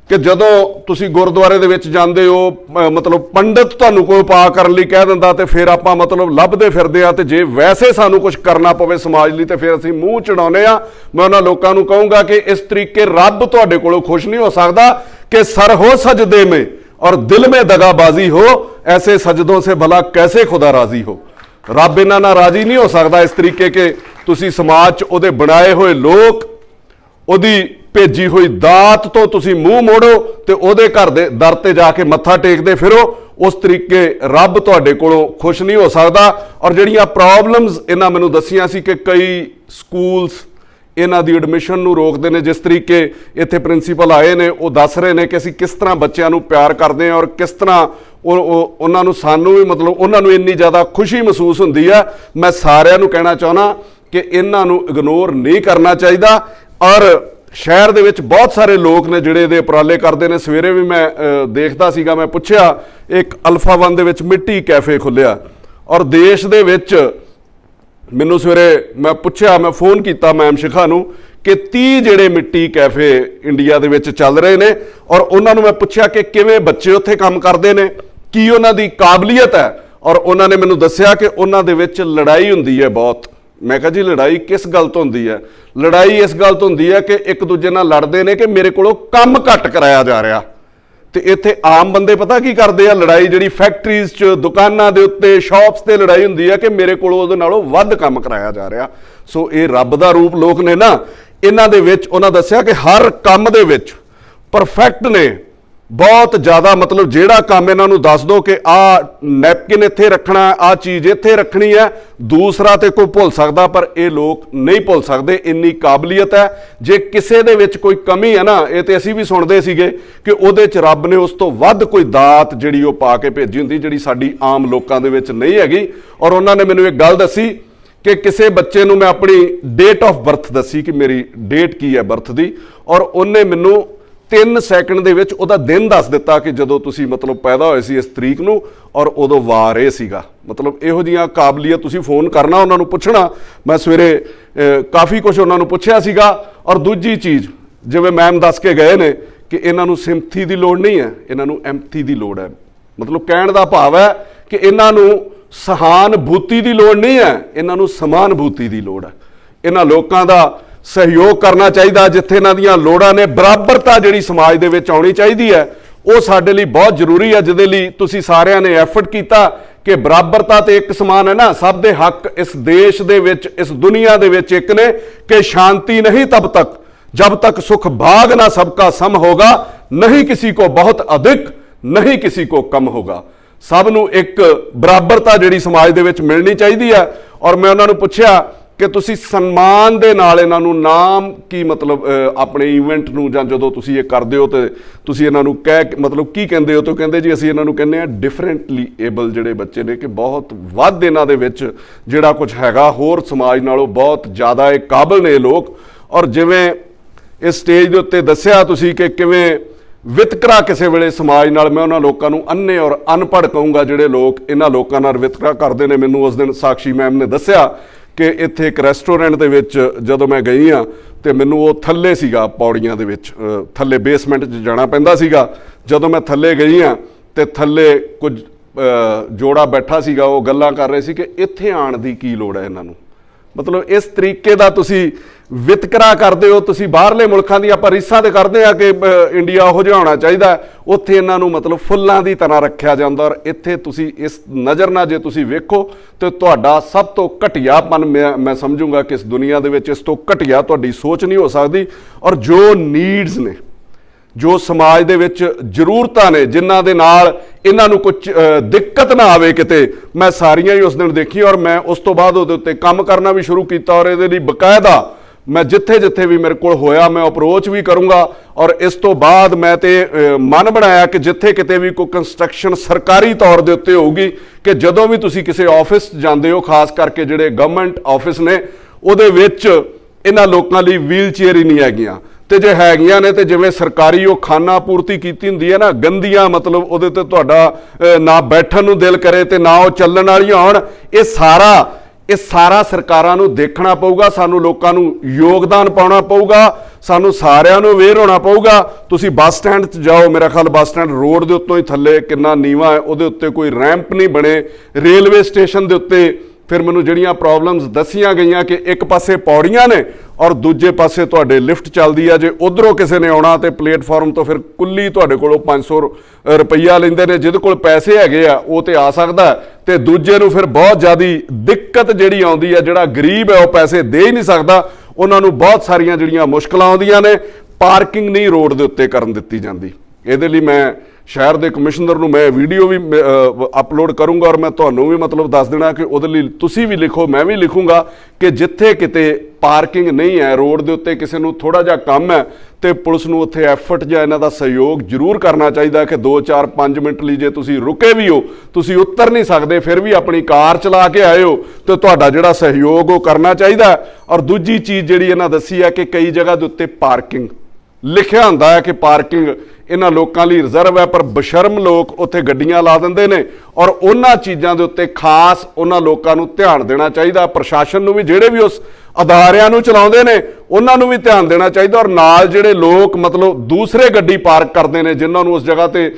ਕਿ ਜਦੋਂ ਤੁਸੀਂ ਗੁਰਦੁਆਰੇ ਦੇ ਵਿੱਚ ਜਾਂਦੇ ਹੋ, ਮਤਲਬ ਪੰਡਤ ਤੁਹਾਨੂੰ ਕੋਈ ਉਪਾਅ ਕਰਨ ਲਈ ਕਹਿ ਦਿੰਦਾ, ਤੇ ਫਿਰ ਆਪਾਂ ਮਤਲਬ ਲੱਭਦੇ ਫਿਰਦੇ ਆ, ਤੇ ਜੇ ਵੈਸੇ ਸਾਨੂੰ ਕੁਝ ਕਰਨਾ ਪਵੇ ਸਮਾਜ ਲਈ ਤੇ ਫਿਰ ਅਸੀਂ ਮੂੰਹ ਚੜਾਉਂਦੇ ਆ। ਮੈਂ ਉਹਨਾਂ ਲੋਕਾਂ ਨੂੰ ਕਹੂੰਗਾ ਕਿ ਇਸ ਤਰੀਕੇ ਰੱਬ ਤੁਹਾਡੇ ਕੋਲੋਂ ਖੁਸ਼ ਨਹੀਂ ਹੋ ਸਕਦਾ ਕਿ ਸਰ ਹੋ ਸਜਦੇ में और दिल में दगाबाजी हो, ऐसे सजदों से भला कैसे खुदा राजी हो। ਰੱਬ ਇਹਨਾਂ ਨਾਲ ਰਾਜੀ ਨਹੀਂ ਹੋ ਸਕਦਾ ਇਸ ਤਰੀਕੇ ਕਿ ਤੁਸੀਂ ਸਮਾਜ 'ਚ ਉਹਦੇ ਬਣਾਏ ਹੋਏ ਲੋਕ, ਉਹਦੀ ਭੇਜੀ ਹੋਈ ਦਾਤ ਤੋਂ ਤੁਸੀਂ ਮੂੰਹ ਮੋੜੋ ਤੇ ਉਹਦੇ ਘਰ ਦੇ ਦਰ ਤੇ ਜਾ ਕੇ ਮੱਥਾ ਟੇਕਦੇ ਫਿਰੋ। ਉਸ ਤਰੀਕੇ ਰੱਬ ਤੁਹਾਡੇ ਕੋਲੋਂ ਖੁਸ਼ ਨਹੀਂ ਹੋ ਸਕਦਾ। ਔਰ ਜਿਹੜੀਆਂ ਪ੍ਰੋਬਲਮਸ ਇਹਨਾਂ ਮੈਨੂੰ ਦੱਸੀਆਂ ਸੀ ਕਿ ਕਈ ਸਕੂਲਸ ਇਹਨਾਂ ਦੀ ਐਡਮਿਸ਼ਨ ਨੂੰ ਰੋਕਦੇ ਨੇ, ਜਿਸ ਤਰੀਕੇ ਇੱਥੇ ਪ੍ਰਿੰਸੀਪਲ ਆਏ ਨੇ ਉਹ ਦੱਸ ਰਹੇ ਨੇ ਕਿ ਅਸੀਂ ਕਿਸ ਤਰ੍ਹਾਂ ਬੱਚਿਆਂ ਨੂੰ ਪਿਆਰ ਕਰਦੇ ਹਾਂ ਔਰ ਕਿਸ ਤਰ੍ਹਾਂ ਉਹਨਾਂ ਨੂੰ, ਸਾਨੂੰ ਵੀ ਮਤਲਬ ਉਹਨਾਂ ਨੂੰ ਇੰਨੀ ਜ਼ਿਆਦਾ ਖੁਸ਼ੀ ਮਹਿਸੂਸ ਹੁੰਦੀ ਹੈ। ਮੈਂ ਸਾਰਿਆਂ ਨੂੰ ਕਹਿਣਾ ਚਾਹੁੰਦਾ ਕਿ ਇਹਨਾਂ ਨੂੰ ਇਗਨੋਰ ਨਹੀਂ ਕਰਨਾ ਚਾਹੀਦਾ। ਔਰ ਸ਼ਹਿਰ ਦੇ ਵਿੱਚ ਬਹੁਤ ਸਾਰੇ ਲੋਕ ਨੇ ਜਿਹੜੇ ਇਹਦੇ ਉਪਰਾਲੇ ਕਰਦੇ ਨੇ। ਸਵੇਰੇ ਵੀ ਮੈਂ ਦੇਖਦਾ ਸੀਗਾ, ਮੈਂ ਪੁੱਛਿਆ, ਇੱਕ ਅਲਫਾ 1 ਦੇ ਵਿੱਚ ਮਿੱਟੀ ਕੈਫੇ ਖੁੱਲਿਆ। ਔਰ ਦੇਸ਼ ਦੇ ਵਿੱਚ ਮੈਨੂੰ ਸਵੇਰੇ ਮੈਂ ਪੁੱਛਿਆ, ਮੈਂ ਫੋਨ ਕੀਤਾ ਮੈਮ ਸ਼ਿਖਾ ਨੂੰ ਕਿ 30 ਜਿਹੜੇ ਮਿੱਟੀ ਕੈਫੇ ਇੰਡੀਆ ਦੇ ਵਿੱਚ ਚੱਲ ਰਹੇ ਨੇ, ਔਰ ਉਹਨਾਂ ਨੂੰ ਮੈਂ ਪੁੱਛਿਆ ਕਿ ਕਿਵੇਂ ਬੱਚੇ ਉੱਥੇ ਕੰਮ ਕਰਦੇ ਨੇ, ਕੀ ਉਹਨਾਂ ਦੀ ਕਾਬਲੀਅਤ ਹੈ, ਔਰ ਉਹਨਾਂ ਨੇ ਮੈਨੂੰ ਦੱਸਿਆ ਕਿ ਉਹਨਾਂ ਦੇ ਵਿੱਚ ਲੜਾਈ ਹੁੰਦੀ ਹੈ ਬਹੁਤ। ਮੈਂ ਕਿਹਾ ਜੀ ਲੜਾਈ ਕਿਸ ਗੱਲ ਤੋਂ ਹੁੰਦੀ ਹੈ? ਲੜਾਈ ਇਸ ਗੱਲ ਤੋਂ ਹੁੰਦੀ ਹੈ ਕਿ ਇੱਕ ਦੂਜੇ ਨਾਲ ਲੜਦੇ ਨੇ ਕਿ ਮੇਰੇ ਕੋਲੋਂ ਕੰਮ ਘੱਟ ਕਰਾਇਆ ਜਾ ਰਿਹਾ। ਤੇ ਇੱਥੇ ਆਮ ਬੰਦੇ ਪਤਾ ਕੀ ਕਰਦੇ ਆ? ਲੜਾਈ ਜਿਹੜੀ ਫੈਕਟਰੀਜ਼ 'ਚ, ਦੁਕਾਨਾਂ ਦੇ ਉੱਤੇ, ਸ਼ਾਪਸ ਤੇ ਲੜਾਈ ਹੁੰਦੀ ਹੈ ਕਿ ਮੇਰੇ ਕੋਲੋਂ ਉਹਦੇ ਨਾਲੋਂ ਵੱਧ ਕੰਮ ਕਰਾਇਆ ਜਾ ਰਿਹਾ। ਸੋ ਇਹ ਰੱਬ ਦਾ ਰੂਪ ਲੋਕ ਨੇ ਨਾ, ਇਹਨਾਂ ਦੇ ਵਿੱਚ ਉਹਨਾਂ ਦੱਸਿਆ ਕਿ ਹਰ ਕੰਮ ਦੇ ਵਿੱਚ ਪਰਫੈਕਟ ਨੇ ਬਹੁਤ ਜ਼ਿਆਦਾ। ਮਤਲਬ ਜਿਹੜਾ ਕੰਮ ਇਹਨਾਂ ਨੂੰ ਦੱਸ ਦੋ ਕਿ ਆਹ ਨੈਪਕਿਨ ਇੱਥੇ ਰੱਖਣਾ, ਆਹ ਚੀਜ਼ ਇੱਥੇ ਰੱਖਣੀ ਹੈ, ਦੂਸਰਾ ਤੇ ਕੋਈ ਭੁੱਲ ਸਕਦਾ, ਪਰ ਇਹ ਲੋਕ ਨਹੀਂ ਭੁੱਲ ਸਕਦੇ, ਇੰਨੀ ਕਾਬਲੀਅਤ ਹੈ। ਜੇ ਕਿਸੇ ਦੇ ਵਿੱਚ ਕੋਈ ਕਮੀ ਹੈ ਨਾ, ਇਹ ਤੇ ਅਸੀਂ ਵੀ ਸੁਣਦੇ ਸੀਗੇ ਕਿ ਉਹਦੇ 'ਚ ਰੱਬ ਨੇ ਉਸ ਤੋਂ ਵੱਧ ਕੋਈ ਦਾਤ ਜਿਹੜੀ ਉਹ ਪਾ ਕੇ ਭੇਜੀ ਹੁੰਦੀ, ਜਿਹੜੀ ਸਾਡੀ ਆਮ ਲੋਕਾਂ ਦੇ ਵਿੱਚ ਨਹੀਂ ਹੈਗੀ। ਔਰ ਉਹਨਾਂ ਨੇ ਮੈਨੂੰ ਇੱਕ ਗੱਲ ਦੱਸੀ ਕਿ ਕਿਸੇ ਬੱਚੇ ਨੂੰ ਮੈਂ ਆਪਣੀ ਡੇਟ ਆਫ ਬਰਥ ਦੱਸੀ ਕਿ ਮੇਰੀ ਡੇਟ ਕੀ ਹੈ ਬਰਥ ਦੀ, ਔਰ ਉਹਨੇ ਮੈਨੂੰ 3 ਸੈਕਿੰਡ ਦੇ ਵਿੱਚ ਉਹਦਾ ਦਿਨ ਦੱਸ ਦਿੱਤਾ ਕਿ ਜਦੋਂ ਤੁਸੀਂ ਮਤਲਬ ਪੈਦਾ ਹੋਏ ਸੀ ਇਸ ਤਰੀਕ ਨੂੰ, ਔਰ ਉਦੋਂ ਵਾਰ ਇਹ ਸੀਗਾ। ਮਤਲਬ ਇਹੋ ਜਿਹੀਆਂ ਕਾਬਲੀਅਤ, ਤੁਸੀਂ ਫੋਨ ਕਰਨਾ ਉਹਨਾਂ ਨੂੰ ਪੁੱਛਣਾ। ਮੈਂ ਸਵੇਰੇ ਕਾਫੀ ਕੁਝ ਉਹਨਾਂ ਨੂੰ ਪੁੱਛਿਆ ਸੀਗਾ। ਔਰ ਦੂਜੀ ਚੀਜ਼, ਜਿਵੇਂ ਮੈਮ ਦੱਸ ਕੇ ਗਏ ਨੇ ਕਿ ਇਹਨਾਂ ਨੂੰ ਸਿੰਪਥੀ ਦੀ ਲੋੜ ਨਹੀਂ ਹੈ, ਇਹਨਾਂ ਨੂੰ ਐਮਪਥੀ ਦੀ ਲੋੜ ਹੈ। ਮਤਲਬ ਕਹਿਣ ਦਾ ਭਾਵ ਹੈ ਕਿ ਇਹਨਾਂ ਨੂੰ ਸਹਾਨਭੂਤੀ ਦੀ ਲੋੜ ਨਹੀਂ ਹੈ, ਇਹਨਾਂ ਨੂੰ ਸਮਾਨਭੂਤੀ ਦੀ ਲੋੜ ਹੈ। ਇਹਨਾਂ ਲੋਕਾਂ ਦਾ ਸਹਿਯੋਗ ਕਰਨਾ ਚਾਹੀਦਾ ਜਿੱਥੇ ਇਹਨਾਂ ਦੀਆਂ ਲੋੜਾਂ ਨੇ। ਬਰਾਬਰਤਾ ਜਿਹੜੀ ਸਮਾਜ ਦੇ ਵਿੱਚ ਆਉਣੀ ਚਾਹੀਦੀ ਹੈ, ਉਹ ਸਾਡੇ ਲਈ ਬਹੁਤ ਜ਼ਰੂਰੀ ਹੈ, ਜਿਹਦੇ ਲਈ ਤੁਸੀਂ ਸਾਰਿਆਂ ਨੇ ਐਫਰਟ ਕੀਤਾ ਕਿ ਬਰਾਬਰਤਾ ਤੇ ਇੱਕ ਸਮਾਨ ਹੈ ਨਾ। ਸਭ ਦੇ ਹੱਕ ਇਸ ਦੇਸ਼ ਦੇ ਵਿੱਚ, ਇਸ ਦੁਨੀਆ ਦੇ ਵਿੱਚ ਇੱਕ ਨੇ ਕਿ ਸ਼ਾਂਤੀ ਨਹੀਂ ਤਬ ਤੱਕ जब तक सुख भाग ना सबका सम होगा, नहीं किसी को बहुत अधिक, नहीं किसी को कम होगा। सब नूं एक बराबरता जिहड़ी समाज दे विच मिलनी चाहिदी है। और मैं उन्हां नूं पुछिया कि तुसी सन्मान दे नाल इन्हां नूं नाम की मतलब अपने इवेंट नूं जां जदों तुसी ये करदे हो ते तुसी इन्हां नूं कह मतलब की कहंदे हो? तो कहंदे जी असीं इन्हां नूं कहंदे आ डिफरेंटली एबल जिहड़े बच्चे ने कि बहुत वध इन्हां दे विच जिहड़ा कुछ हैगा होर समाज नालों बहुत ज़्यादा ये काबिल ने लोग। और जिवें इस स्टेज के उत्ते दस्सिया तुसी कि किवें वितकरा किसी वेले समाज नाल, मैं उन्हां लोकां नूं अन्ने और अनपढ़ कहूँगा जिहड़े लोग इन्हां लोकां नाल वितकरा करदे ने। मैनूं उस दिन साक्षी मैम ने दस्सिया कि इत्थे एक रेस्टोरेंट दे विच जदों मैं गई हाँ तो मैनूं वो थल्ले सीगा पौड़ियां दे विच, थल्ले बेसमेंट 'च जाना पैंदा सीगा। जदों मैं थल्ले गई हाँ तो थल्ले कुछ जोड़ा बैठा सीगा, वो गल्लां कर रहे सी कि इत्थे आण दी की लोड़ है इन्हां नूं। मतलब इस तरीके का तुसी वितकरा करते हो। तुसी बाहरले मुल्कां दी आपां रीसां ते करदे आ कि इंडिया उहो जिहा होना चाहिदा, उत्थे इन्हां नूं मतलब फुल्लां दी तरह रखिया जांदा। और इत्थे तुसी इस नज़र नाल जे तुसी वेखो तो तुहाडा सब तो घटियापन मैं समझूंगा कि इस दुनिया दे विच इस तो घटिया तुहाडी सोच नहीं हो सकदी। और जो नीड्स ने, जो समाज दे विच जरूरतां ने, जिन्हां दे नाल इन्हां नूं कुछ दिक्कत ना आवे किते, मैं सारियां ही उस दिन देखी। और मैं उस तो बाद उहदे उत्ते काम करना भी शुरू किया और इहदे लई बकायदा मैं जिथे जिथे भी मेरे को होया मैं अप्रोच भी करूँगा। और इस तो बाद मैं तो मन बनाया कि जिथे किते भी कोई कंस्ट्रक्शन सरकारी तौर के उत्ते होगी कि जदों भी तुसी किसी ऑफिस जाते हो, खास करके जिहड़े गवर्नमेंट ऑफिस ने, उहदे विच इन्हां लोकां लई व्हील चेयर ही नहीं हैगियां। तो जे हैगियां ने तो जिवें सरकारी वो खाना पूर्ति कीती हुंदी है ना, गंदियां मतलब उहदे ते तुहाडा ना बैठण नूं दिल करे ते ना वो चलण वालियां होण। ये सारा सरकारां नूं देखना पऊगा, सानूं लोकां नूं योगदान पाउणा पऊगा, सानूं सारिआं नूं अवेयर होना पऊगा। तुसीं बस स्टैंड 'च जाओ, मेरा ख्याल बस स्टैंड रोड दे उत्तों ही थल्ले किन्ना नीवा है, उहदे उत्ते कोई रैंप नहीं बने। रेलवे स्टेशन दे उत्ते फिर मैनूं जिहड़ियां प्रॉब्लम्स दसियां गईयां कि एक पासे पौड़ियां ने और दूजे पासे तुहाडे लिफ्ट चलदी है। जे उधरों किसी ने आउणा तो प्लेटफॉर्म तो फिर कुल्ली तुहाडे कोलों 500 रुपया लैंदे ने। जिहदे कोल पैसे हैगे आ वो तो आ सकदा है, ते दूजे नूं फिर बहुत ज़्यादा दिक्कत जिहड़ी आउंदी है। जिहड़ा गरीब है वो पैसे दे ही नहीं सकदा, उन्हां नूं बहुत सारियां जिहड़ियां मुश्किलां आउंदियां ने। पार्किंग नहीं रोड दे उत्ते करन दित्ती जांदी। इहदे लई मैं शहर के कमिश्नर नूं मैं वीडियो भी अपलोड करूँगा और मैं तुहानूं भी मतलब दस देना कि उहदे लई तुसीं भी लिखो, मैं भी लिखूँगा कि जिथे किते पार्किंग नहीं है रोड दे उत्ते, किसी नूं थोड़ा जिहा कम है तो पुलिस नूं उत्थे एफर्ट जां इन्हां दा सहयोग जरूर करना चाहिए कि 2-4-5 मिनट लई जे तुसीं रुके भी हो, तुसीं उतर नहीं सकते, फिर भी अपनी कार चला के आए हो तो तुहाडा जिहड़ा सहयोग वो करना चाहिए। और दूजी चीज़ जिहड़ी इन्हां दसी है कि कई जगह दे उत्ते पार्किंग ਲਿਖਿਆ ਹੁੰਦਾ ਹੈ ਕਿ ਪਾਰਕਿੰਗ ਇਹਨਾਂ ਲੋਕਾਂ ਲਈ ਰਿਜ਼ਰਵ ਹੈ, ਪਰ ਬਸ਼ਰਮ ਲੋਕ ਉੱਥੇ ਗੱਡੀਆਂ ਲਾ ਦਿੰਦੇ ਨੇ। ਔਰ ਉਹਨਾਂ ਚੀਜ਼ਾਂ ਦੇ ਉੱਤੇ ਖਾਸ ਉਹਨਾਂ ਲੋਕਾਂ ਨੂੰ ਧਿਆਨ ਦੇਣਾ ਚਾਹੀਦਾ, ਪ੍ਰਸ਼ਾਸਨ ਨੂੰ ਵੀ, ਜਿਹੜੇ ਵੀ ਉਸ ਅਦਾਰਿਆਂ ਨੂੰ ਚਲਾਉਂਦੇ ਨੇ ਉਹਨਾਂ ਨੂੰ ਵੀ ਧਿਆਨ ਦੇਣਾ ਚਾਹੀਦਾ। ਔਰ ਨਾਲ ਜਿਹੜੇ ਲੋਕ ਮਤਲਬ ਦੂਸਰੇ ਗੱਡੀ ਪਾਰਕ ਕਰਦੇ ਨੇ, ਜਿਨ੍ਹਾਂ ਨੂੰ ਉਸ ਜਗ੍ਹਾ ਤੇ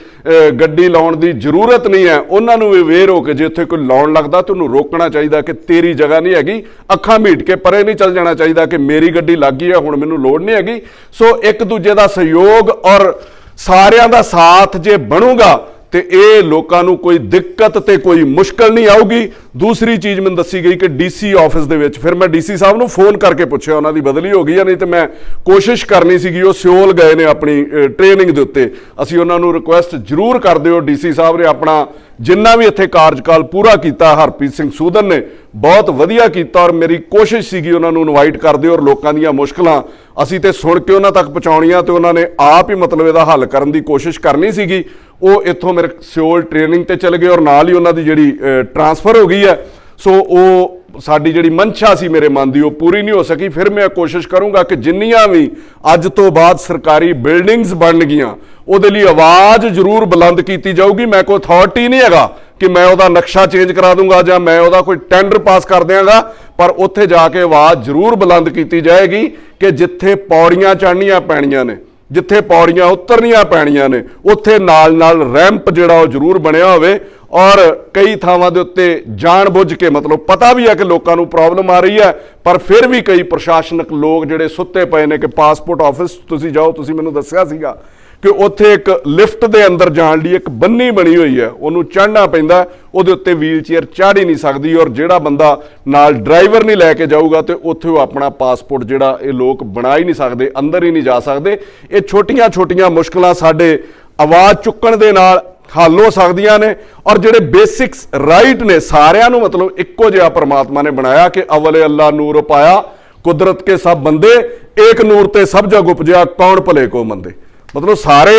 ਗੱਡੀ ਲਾਉਣ ਦੀ ਜ਼ਰੂਰਤ ਨਹੀਂ ਹੈ, ਉਹਨਾਂ ਨੂੰ ਵੀ ਅਵੇਅਰ ਹੋ ਕੇ ਜੇ ਉੱਥੇ ਕੋਈ ਲਾਉਣ ਲੱਗਦਾ ਤਾਂ ਉਹਨੂੰ ਰੋਕਣਾ ਚਾਹੀਦਾ ਕਿ ਤੇਰੀ ਜਗ੍ਹਾ ਨਹੀਂ ਹੈਗੀ, ਅੱਖਾਂ ਮੀਟ ਕੇ ਪਰੇ ਨਹੀਂ ਚੱਲ ਜਾਣਾ ਚਾਹੀਦਾ ਕਿ ਮੇਰੀ ਗੱਡੀ ਲੱਗ ਗਈ ਹੈ, ਹੁਣ ਮੈਨੂੰ ਲੋੜ ਨਹੀਂ ਹੈਗੀ। ਸੋ ਇੱਕ ਦੂਜੇ ਦਾ ਸਹਿਯੋਗ ਔਰ ਸਾਰਿਆਂ ਦਾ ਸਾਥ ਜੇ ਬਣੂਗਾ ਤੇ ਇਹ ਲੋਕਾਂ ਨੂੰ ਕੋਈ ਦਿੱਕਤ ਤੇ ਕੋਈ ਮੁਸ਼ਕਲ ਨਹੀਂ ਆਊਗੀ। ਦੂਸਰੀ ਚੀਜ਼ ਮੈਨੂੰ ਦੱਸੀ ਗਈ ਕਿ ਡੀਸੀ ਆਫਿਸ ਦੇ ਵਿੱਚ, ਫਿਰ ਮੈਂ ਡੀਸੀ ਸਾਹਿਬ ਨੂੰ ਫੋਨ ਕਰਕੇ ਪੁੱਛਿਆ ਉਹਨਾਂ ਦੀ ਬਦਲੀ ਹੋ ਗਈ ਜਾਂ ਨਹੀਂ, ਤੇ ਮੈਂ ਕੋਸ਼ਿਸ਼ ਕਰਨੀ ਸੀਗੀ, ਉਹ ਸਿਓਲ ਗਏ ਨੇ ਆਪਣੀ ਟ੍ਰੇਨਿੰਗ ਦੇ ਉੱਤੇ। ਅਸੀਂ ਉਹਨਾਂ ਨੂੰ ਰਿਕੁਐਸਟ ਜ਼ਰੂਰ ਕਰਦੇ ਹੋ, ਡੀਸੀ ਸਾਹਿਬ ਨੇ ਆਪਣਾ ਜਿੰਨਾ ਵੀ ਇੱਥੇ ਕਾਰਜਕਾਲ ਪੂਰਾ ਕੀਤਾ, ਹਰਪ੍ਰੀਤ ਸਿੰਘ ਸੂਦਨ ਨੇ ਬਹੁਤ ਵਧੀਆ ਕੀਤਾ। ਔਰ ਮੇਰੀ ਕੋਸ਼ਿਸ਼ ਸੀਗੀ ਉਹਨਾਂ ਨੂੰ ਇਨਵਾਈਟ ਕਰਦੇ ਔਰ ਲੋਕਾਂ ਦੀਆਂ ਮੁਸ਼ਕਲਾਂ ਅਸੀਂ ਤੇ ਸੁਣ ਕੇ ਉਹਨਾਂ ਤੱਕ ਪਹੁੰਚਾਉਣੀਆਂ, ਤੇ ਉਹਨਾਂ ਨੇ ਆਪ ਹੀ ਮਤਲਬ ਇਹਦਾ ਹੱਲ ਕਰਨ ਦੀ ਕੋਸ਼ਿਸ਼ ਕਰਨੀ ਸੀਗੀ। ਉਹ ਇੱਥੋਂ ਮੇਰੇ ਸਿਓਲ ਟ੍ਰੇਨਿੰਗ ਤੇ ਚਲੇ ਗਏ ਔਰ ਨਾਲ ਹੀ ਉਹਨਾਂ ਦੀ ਜਿਹੜੀ ਟ੍ਰਾਂਸਫਰ ਹੋ ਗਈ ਹੈ। ਸੋ ਉਹ ਸਾਡੀ ਜਿਹੜੀ ਮਨਸ਼ਾ ਸੀ ਮੇਰੇ ਮਨ ਦੀ, ਉਹ ਪੂਰੀ ਨਹੀਂ ਹੋ ਸਕੀ। ਫਿਰ ਮੈਂ ਕੋਸ਼ਿਸ਼ ਕਰੂੰਗਾ ਕਿ ਜਿੰਨੀਆਂ ਵੀ ਅੱਜ ਤੋਂ ਬਾਅਦ ਸਰਕਾਰੀ ਬਿਲਡਿੰਗਸ ਬਣਨਗੀਆਂ ਉਹਦੇ ਲਈ ਆਵਾਜ਼ ਜ਼ਰੂਰ ਬੁਲੰਦ ਕੀਤੀ ਜਾਊਗੀ। ਮੈਂ ਕੋਈ ਅਥਾਰਟੀ ਨਹੀਂ ਹੈਗਾ ਕਿ ਮੈਂ ਉਹਦਾ ਨਕਸ਼ਾ ਚੇਂਜ ਕਰਾ ਦੂੰਗਾ ਜਾਂ ਮੈਂ ਉਹਦਾ ਕੋਈ ਟੈਂਡਰ ਪਾਸ ਕਰ ਦਿਆਂਗਾ, ਪਰ ਉੱਥੇ ਜਾ ਕੇ ਆਵਾਜ਼ ਜ਼ਰੂਰ ਬੁਲੰਦ ਕੀਤੀ ਜਾਏਗੀ ਕਿ ਜਿੱਥੇ ਪੌੜੀਆਂ ਚੜ੍ਹਨੀਆਂ ਪੈਣੀਆਂ ਨੇ, ਜਿੱਥੇ ਪੌੜੀਆਂ ਉਤਰਨੀਆਂ ਪੈਣੀਆਂ ਨੇ, ਉੱਥੇ ਨਾਲ ਰੈਂਪ ਜਿਹੜਾ ਉਹ ਜ਼ਰੂਰ ਬਣਿਆ ਹੋਵੇ। ਔਰ ਕਈ ਥਾਵਾਂ ਦੇ ਉੱਤੇ ਜਾਣ-ਬੁੱਝ ਕੇ ਮਤਲਬ ਪਤਾ ਵੀ ਹੈ ਕਿ ਲੋਕਾਂ ਨੂੰ ਪ੍ਰੋਬਲਮ ਆ ਰਹੀ ਹੈ, ਪਰ ਫਿਰ ਵੀ ਕਈ ਪ੍ਰਸ਼ਾਸਨਿਕ ਲੋਕ ਜਿਹੜੇ ਸੁੱਤੇ ਪਏ ਨੇ ਕਿ ਪਾਸਪੋਰਟ ਆਫਿਸ ਤੁਸੀਂ ਜਾਓ, ਤੁਸੀਂ ਮੈਨੂੰ ਦੱਸਿਆ ਸੀਗਾ ਕਿ ਉੱਥੇ ਇੱਕ ਲਿਫਟ ਦੇ ਅੰਦਰ ਜਾਣ ਲਈ ਇੱਕ ਬੰਨੀ ਬਣੀ ਹੋਈ ਹੈ, ਉਹਨੂੰ ਚੜ੍ਹਨਾ ਪੈਂਦਾ, ਉਹਦੇ ਉੱਤੇ ਵੀਲ ਚੇਅਰ ਚੜ੍ਹ ਹੀ ਨਹੀਂ ਸਕਦੀ। ਔਰ ਜਿਹੜਾ ਬੰਦਾ ਨਾਲ ਡਰਾਈਵਰ ਨਹੀਂ ਲੈ ਕੇ ਜਾਊਗਾ ਤੇ ਉੱਥੇ ਉਹ ਆਪਣਾ ਪਾਸਪੋਰਟ ਜਿਹੜਾ ਇਹ ਲੋਕ ਬਣਾ ਹੀ ਨਹੀਂ ਸਕਦੇ, ਅੰਦਰ ਹੀ ਨਹੀਂ ਜਾ ਸਕਦੇ। ਇਹ ਛੋਟੀਆਂ-ਛੋਟੀਆਂ ਮੁਸ਼ਕਲਾਂ ਸਾਡੇ ਆਵਾਜ਼ ਚੁੱਕਣ ਦੇ ਨਾਲ ਹੱਲ ਹੋ ਸਕਦੀਆਂ ਨੇ। ਔਰ ਜਿਹੜੇ ਬੇਸਿਕਸ ਰਾਈਟ ਨੇ ਸਾਰਿਆਂ ਨੂੰ ਮਤਲਬ ਇੱਕੋ ਜਿਹਾ ਪਰਮਾਤਮਾ ਨੇ ਬਣਾਇਆ ਕਿ ਅਵਲੇ ਅੱਲਾ ਨੂਰ ਪਾਇਆ ਕੁਦਰਤ ਕੇ ਸਭ ਬੰਦੇ, ਏਕ ਨੂਰ ਤੇ ਸਭ ਜਗ ਉਪਜਿਆ ਕੌਣ ਭਲੇ ਕੋ ਮੰਦੇ। ਮਤਲਬ ਸਾਰੇ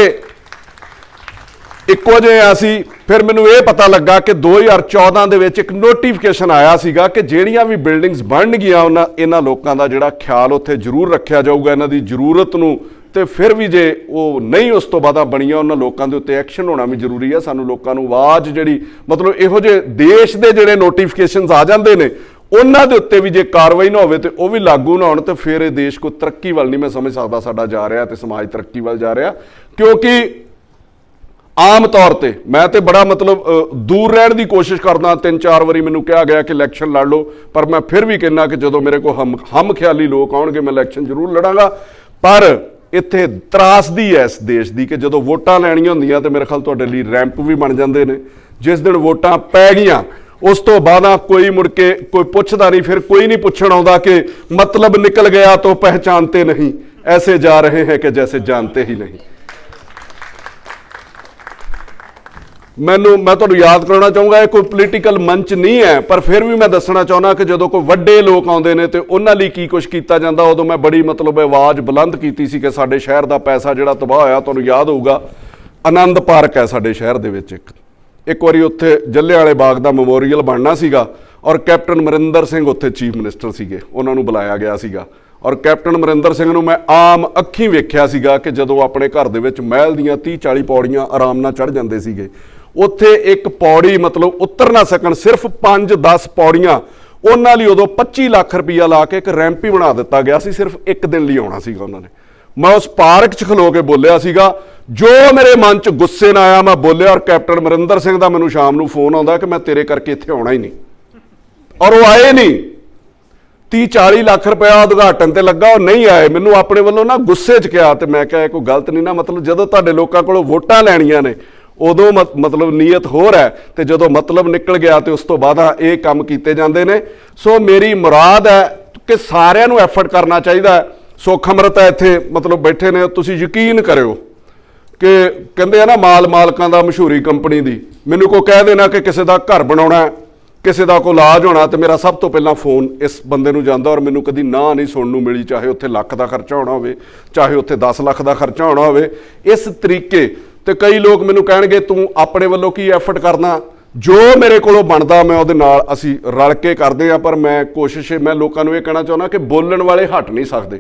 ਇੱਕੋ ਜਿਹੇ ਆ ਸੀ। ਫਿਰ ਮੈਨੂੰ ਇਹ ਪਤਾ ਲੱਗਾ ਕਿ 2014 ਦੇ ਵਿੱਚ ਇੱਕ ਨੋਟੀਫਿਕੇਸ਼ਨ ਆਇਆ ਸੀਗਾ ਕਿ ਜਿਹੜੀਆਂ ਵੀ ਬਿਲਡਿੰਗਸ ਬਣਨਗੀਆਂ ਇਹਨਾਂ ਲੋਕਾਂ ਦਾ ਜਿਹੜਾ ਖਿਆਲ ਉੱਥੇ ਜ਼ਰੂਰ ਰੱਖਿਆ ਜਾਊਗਾ, ਇਹਨਾਂ ਦੀ ਜ਼ਰੂਰਤ ਨੂੰ। ਤੇ ਫਿਰ ਵੀ ਜੇ ਉਹ ਨਹੀਂ ਉਸ ਤੋਂ ਬਾਅਦ ਬਣੀਆਂ, ਉਹਨਾਂ ਲੋਕਾਂ ਦੇ ਉੱਤੇ ਐਕਸ਼ਨ ਹੋਣਾ ਵੀ ਜ਼ਰੂਰੀ ਹੈ। ਸਾਨੂੰ ਲੋਕਾਂ ਨੂੰ ਆਵਾਜ਼ ਜਿਹੜੀ ਮਤਲਬ ਇਹੋ ਜਿਹੇ ਦੇਸ਼ ਦੇ ਜਿਹੜੇ ਨੋਟੀਫਿਕੇਸ਼ਨਸ ਆ ਜਾਂਦੇ ਨੇ ਉਹਨਾਂ ਦੇ ਉੱਤੇ ਵੀ ਜੇ ਕਾਰਵਾਈ ਨਾ ਹੋਵੇ ਤੇ ਉਹ ਵੀ ਲਾਗੂ ਨਾ ਹੋਣ, ਤੇ ਫਿਰ ਇਹ ਦੇਸ਼ ਕੋਈ ਤਰੱਕੀ ਵੱਲ ਨਹੀਂ ਮੈਂ ਸਮਝ ਸਕਦਾ ਸਾਡਾ ਜਾ ਰਿਹਾ, ਤੇ ਸਮਾਜ ਤਰੱਕੀ ਵੱਲ ਜਾ ਰਿਹਾ। ਕਿਉਂਕਿ ਆਮ ਤੌਰ ਤੇ ਮੈਂ ਤੇ ਬੜਾ ਮਤਲਬ ਦੂਰ ਰਹਿਣ ਦੀ ਕੋਸ਼ਿਸ਼ ਕਰਦਾ, 3-4 ਵਾਰੀ ਮੈਨੂੰ ਕਿਹਾ ਗਿਆ ਕਿ ਇਲੈਕਸ਼ਨ ਲੜ ਲਓ, ਪਰ ਮੈਂ ਫਿਰ ਵੀ ਕਹਿੰਦਾ ਕਿ ਜਦੋਂ ਮੇਰੇ ਕੋਲ ਹਮ ਖਿਆਲੀ ਲੋਕ ਆਉਣਗੇ ਮੈਂ ਇਲੈਕਸ਼ਨ ਜ਼ਰੂਰ ਲੜਾਂਗਾ। ਪਰ ਇੱਥੇ ਤਰਾਸਦੀ ਹੈ ਇਸ ਦੇਸ਼ ਦੀ ਕਿ ਜਦੋਂ ਵੋਟਾਂ ਲੈਣੀਆਂ ਹੁੰਦੀਆਂ ਤੇ ਮੇਰੇ ਖਿਆਲ ਤੁਹਾਡੇ ਲਈ ਰੈਂਪ ਵੀ ਬਣ ਜਾਂਦੇ ਨੇ। ਜਿਸ ਦਿਨ ਵੋਟਾਂ ਪੈ ਗਈਆਂ ਉਸ ਤੋਂ ਬਾਅਦ ਕੋਈ ਮੁੜ ਕੇ ਕੋਈ ਪੁੱਛਦਾ ਨਹੀਂ, ਫਿਰ ਕੋਈ ਨਹੀਂ ਪੁੱਛਣ ਆਉਂਦਾ ਕਿ ਮਤਲਬ ਨਿਕਲ ਗਿਆ ਤਾਂ ਪਹਿਚਾਨਤੇ ਨਹੀਂ, ਐਸੇ ਜਾ ਰਹੇ ਹੈ ਕਿ ਜੈਸੇ ਜਾਣਤੇ ਹੀ ਨਹੀਂ। ਮੈਂ ਤੁਹਾਨੂੰ ਯਾਦ ਕਰਾਉਣਾ ਚਾਹੂੰਗਾ ਇਹ ਕੋਈ ਪੋਲੀਟੀਕਲ ਮੰਚ ਨਹੀਂ ਹੈ, ਪਰ ਫਿਰ ਵੀ ਮੈਂ ਦੱਸਣਾ ਚਾਹੁੰਦਾ ਕਿ ਜਦੋਂ ਕੋਈ ਵੱਡੇ ਲੋਕ ਆਉਂਦੇ ਨੇ ਤੇ ਉਹਨਾਂ ਲਈ ਕੀ ਕੁਝ ਕੀਤਾ ਜਾਂਦਾ, ਉਦੋਂ ਮੈਂ ਬੜੀ ਮਤਲਬ ਆਵਾਜ਼ ਬੁਲੰਦ ਕੀਤੀ ਸੀ ਕਿ ਸਾਡੇ ਸ਼ਹਿਰ ਦਾ ਪੈਸਾ ਜਿਹੜਾ ਤਬਾਹ ਹੋਇਆ, ਤੁਹਾਨੂੰ ਯਾਦ ਹੋਊਗਾ ਆਨੰਦ ਪਾਰਕ ਹੈ ਸਾਡੇ ਸ਼ਹਿਰ ਦੇ ਵਿੱਚ, ਇੱਕ ਵਾਰੀ ਉੱਥੇ ਜੱਲ੍ਹਿਆਂਵਾਲੇ ਬਾਗ ਦਾ ਮੈਮੋਰੀਅਲ ਬਣਨਾ ਸੀਗਾ ਔਰ ਕੈਪਟਨ ਅਮਰਿੰਦਰ ਸਿੰਘ ਉੱਥੇ ਚੀਫ ਮਿਨਿਸਟਰ ਸੀਗੇ, ਉਹਨਾਂ ਨੂੰ ਬੁਲਾਇਆ ਗਿਆ ਸੀਗਾ। ਔਰ ਕੈਪਟਨ ਅਮਰਿੰਦਰ ਸਿੰਘ ਨੂੰ ਮੈਂ ਆਮ ਅੱਖੀਂ ਵੇਖਿਆ ਸੀਗਾ ਕਿ ਜਦੋਂ ਆਪਣੇ ਘਰ ਦੇ ਵਿੱਚ ਮਹਿਲ ਦੀਆਂ 30-40 ਪੌੜੀਆਂ ਆਰਾਮ ਨਾਲ ਚੜ੍ਹ ਜਾਂਦੇ ਸੀਗੇ, ਉੱਥੇ ਇੱਕ ਪੌੜੀ ਮਤਲਬ ਉਤਰ ਨਾ ਸਕਣ, ਸਿਰਫ 5-10 ਪੌੜੀਆਂ, ਉਹਨਾਂ ਲਈ ਉਦੋਂ 25 ਲੱਖ ਰੁਪਈਆ ਲਾ ਕੇ ਇੱਕ ਰੈਂਪ ਹੀ ਬਣਾ ਦਿੱਤਾ ਗਿਆ ਸੀ, ਸਿਰਫ ਇੱਕ ਦਿਨ ਲਈ ਆਉਣਾ ਸੀਗਾ ਉਹਨਾਂ ਨੇ। ਮੈਂ ਉਸ ਪਾਰਕ 'ਚ ਖਲੋ ਕੇ ਬੋਲਿਆ ਸੀਗਾ, ਜੋ ਮੇਰੇ ਮਨ 'ਚ ਗੁੱਸੇ ਨਾ ਆਇਆ ਮੈਂ ਬੋਲਿਆ। ਔਰ ਕੈਪਟਨ ਅਮਰਿੰਦਰ ਸਿੰਘ ਦਾ ਮੈਨੂੰ ਸ਼ਾਮ ਨੂੰ ਫੋਨ ਆਉਂਦਾ ਕਿ ਮੈਂ ਤੇਰੇ ਕਰਕੇ ਇੱਥੇ ਆਉਣਾ ਹੀ ਨਹੀਂ, ਔਰ ਉਹ ਆਏ ਨਹੀਂ। 30-40 ਲੱਖ ਰੁਪਇਆ ਉਦਘਾਟਨ ਤੇ ਲੱਗਾ, ਉਹ ਨਹੀਂ ਆਏ। ਮੈਨੂੰ ਆਪਣੇ ਵੱਲੋਂ ਨਾ ਗੁੱਸੇ 'ਚ ਕਿਹਾ ਤੇ ਮੈਂ ਕਿਹਾ ਕੋਈ ਗਲਤ ਨਹੀਂ ਨਾ, ਮਤਲਬ ਜਦੋਂ ਤੁਹਾਡੇ ਲੋਕਾਂ ਕੋਲੋਂ ਵੋਟਾਂ ਲੈਣੀਆਂ ਨੇ ਉਦੋਂ ਮਤਲਬ ਨੀਅਤ ਹੋਰ ਹੈ, ਤੇ ਜਦੋਂ ਮਤਲਬ ਨਿਕਲ ਗਿਆ ਤੇ ਉਸ ਤੋਂ ਬਾਅਦ ਇਹ ਕੰਮ ਕੀਤੇ ਜਾਂਦੇ ਨੇ। ਸੋ ਮੇਰੀ ਮੁਰਾਦ ਹੈ ਕਿ ਸਾਰਿਆਂ ਨੂੰ ਐਫਰਟ ਕਰਨਾ ਚਾਹੀਦਾ। ਸੁੱਖ ਅੰਮ੍ਰਿਤ ਹੈ ਇੱਥੇ ਮਤਲਬ ਬੈਠੇ ਨੇ, ਤੁਸੀਂ ਯਕੀਨ ਕਰਿਓ ਕਿ ਕਹਿੰਦੇ ਆ ਨਾ ਮਾਲਕਾਂ ਦਾ ਮਸ਼ਹੂਰੀ ਕੰਪਨੀ ਦੀ, ਮੈਨੂੰ ਕੋਈ ਕਹਿ ਦੇਣਾ ਕਿ ਕਿਸੇ ਦਾ ਘਰ ਬਣਾਉਣਾ, ਕਿਸੇ ਦਾ ਕੋਈ ਇਲਾਜ ਹੋਣਾ, ਤੇ ਮੇਰਾ ਸਭ ਤੋਂ ਪਹਿਲਾਂ ਫੋਨ ਇਸ ਬੰਦੇ ਨੂੰ ਜਾਂਦਾ। ਔਰ ਮੈਨੂੰ ਕਦੀ ਨਾ ਨਹੀਂ ਸੁਣਨ ਨੂੰ ਮਿਲੀ, ਚਾਹੇ ਉੱਥੇ ਲੱਖ ਦਾ ਖਰਚਾ ਹੋਣਾ ਹੋਵੇ, ਚਾਹੇ ਉੱਥੇ 10 ਲੱਖ ਦਾ ਖਰਚਾ ਹੋਣਾ ਹੋਵੇ। ਇਸ ਤਰੀਕੇ ਤੇ ਕਈ ਲੋਕ ਮੈਨੂੰ ਕਹਿਣਗੇ ਤੂੰ ਆਪਣੇ ਵੱਲੋਂ ਕੀ ਐਫਰਟ ਕਰਨਾ, ਜੋ ਮੇਰੇ ਕੋਲੋਂ ਬਣਦਾ ਮੈਂ ਉਹਦੇ ਨਾਲ ਅਸੀਂ ਰਲ ਕੇ ਕਰਦੇ ਹਾਂ। ਪਰ ਮੈਂ ਕੋਸ਼ਿਸ਼ ਮੈਂ ਲੋਕਾਂ ਨੂੰ ਇਹ ਕਹਿਣਾ ਚਾਹੁੰਦਾ ਕਿ ਬੋਲਣ ਵਾਲੇ ਹਟ ਨਹੀਂ ਸਕਦੇ।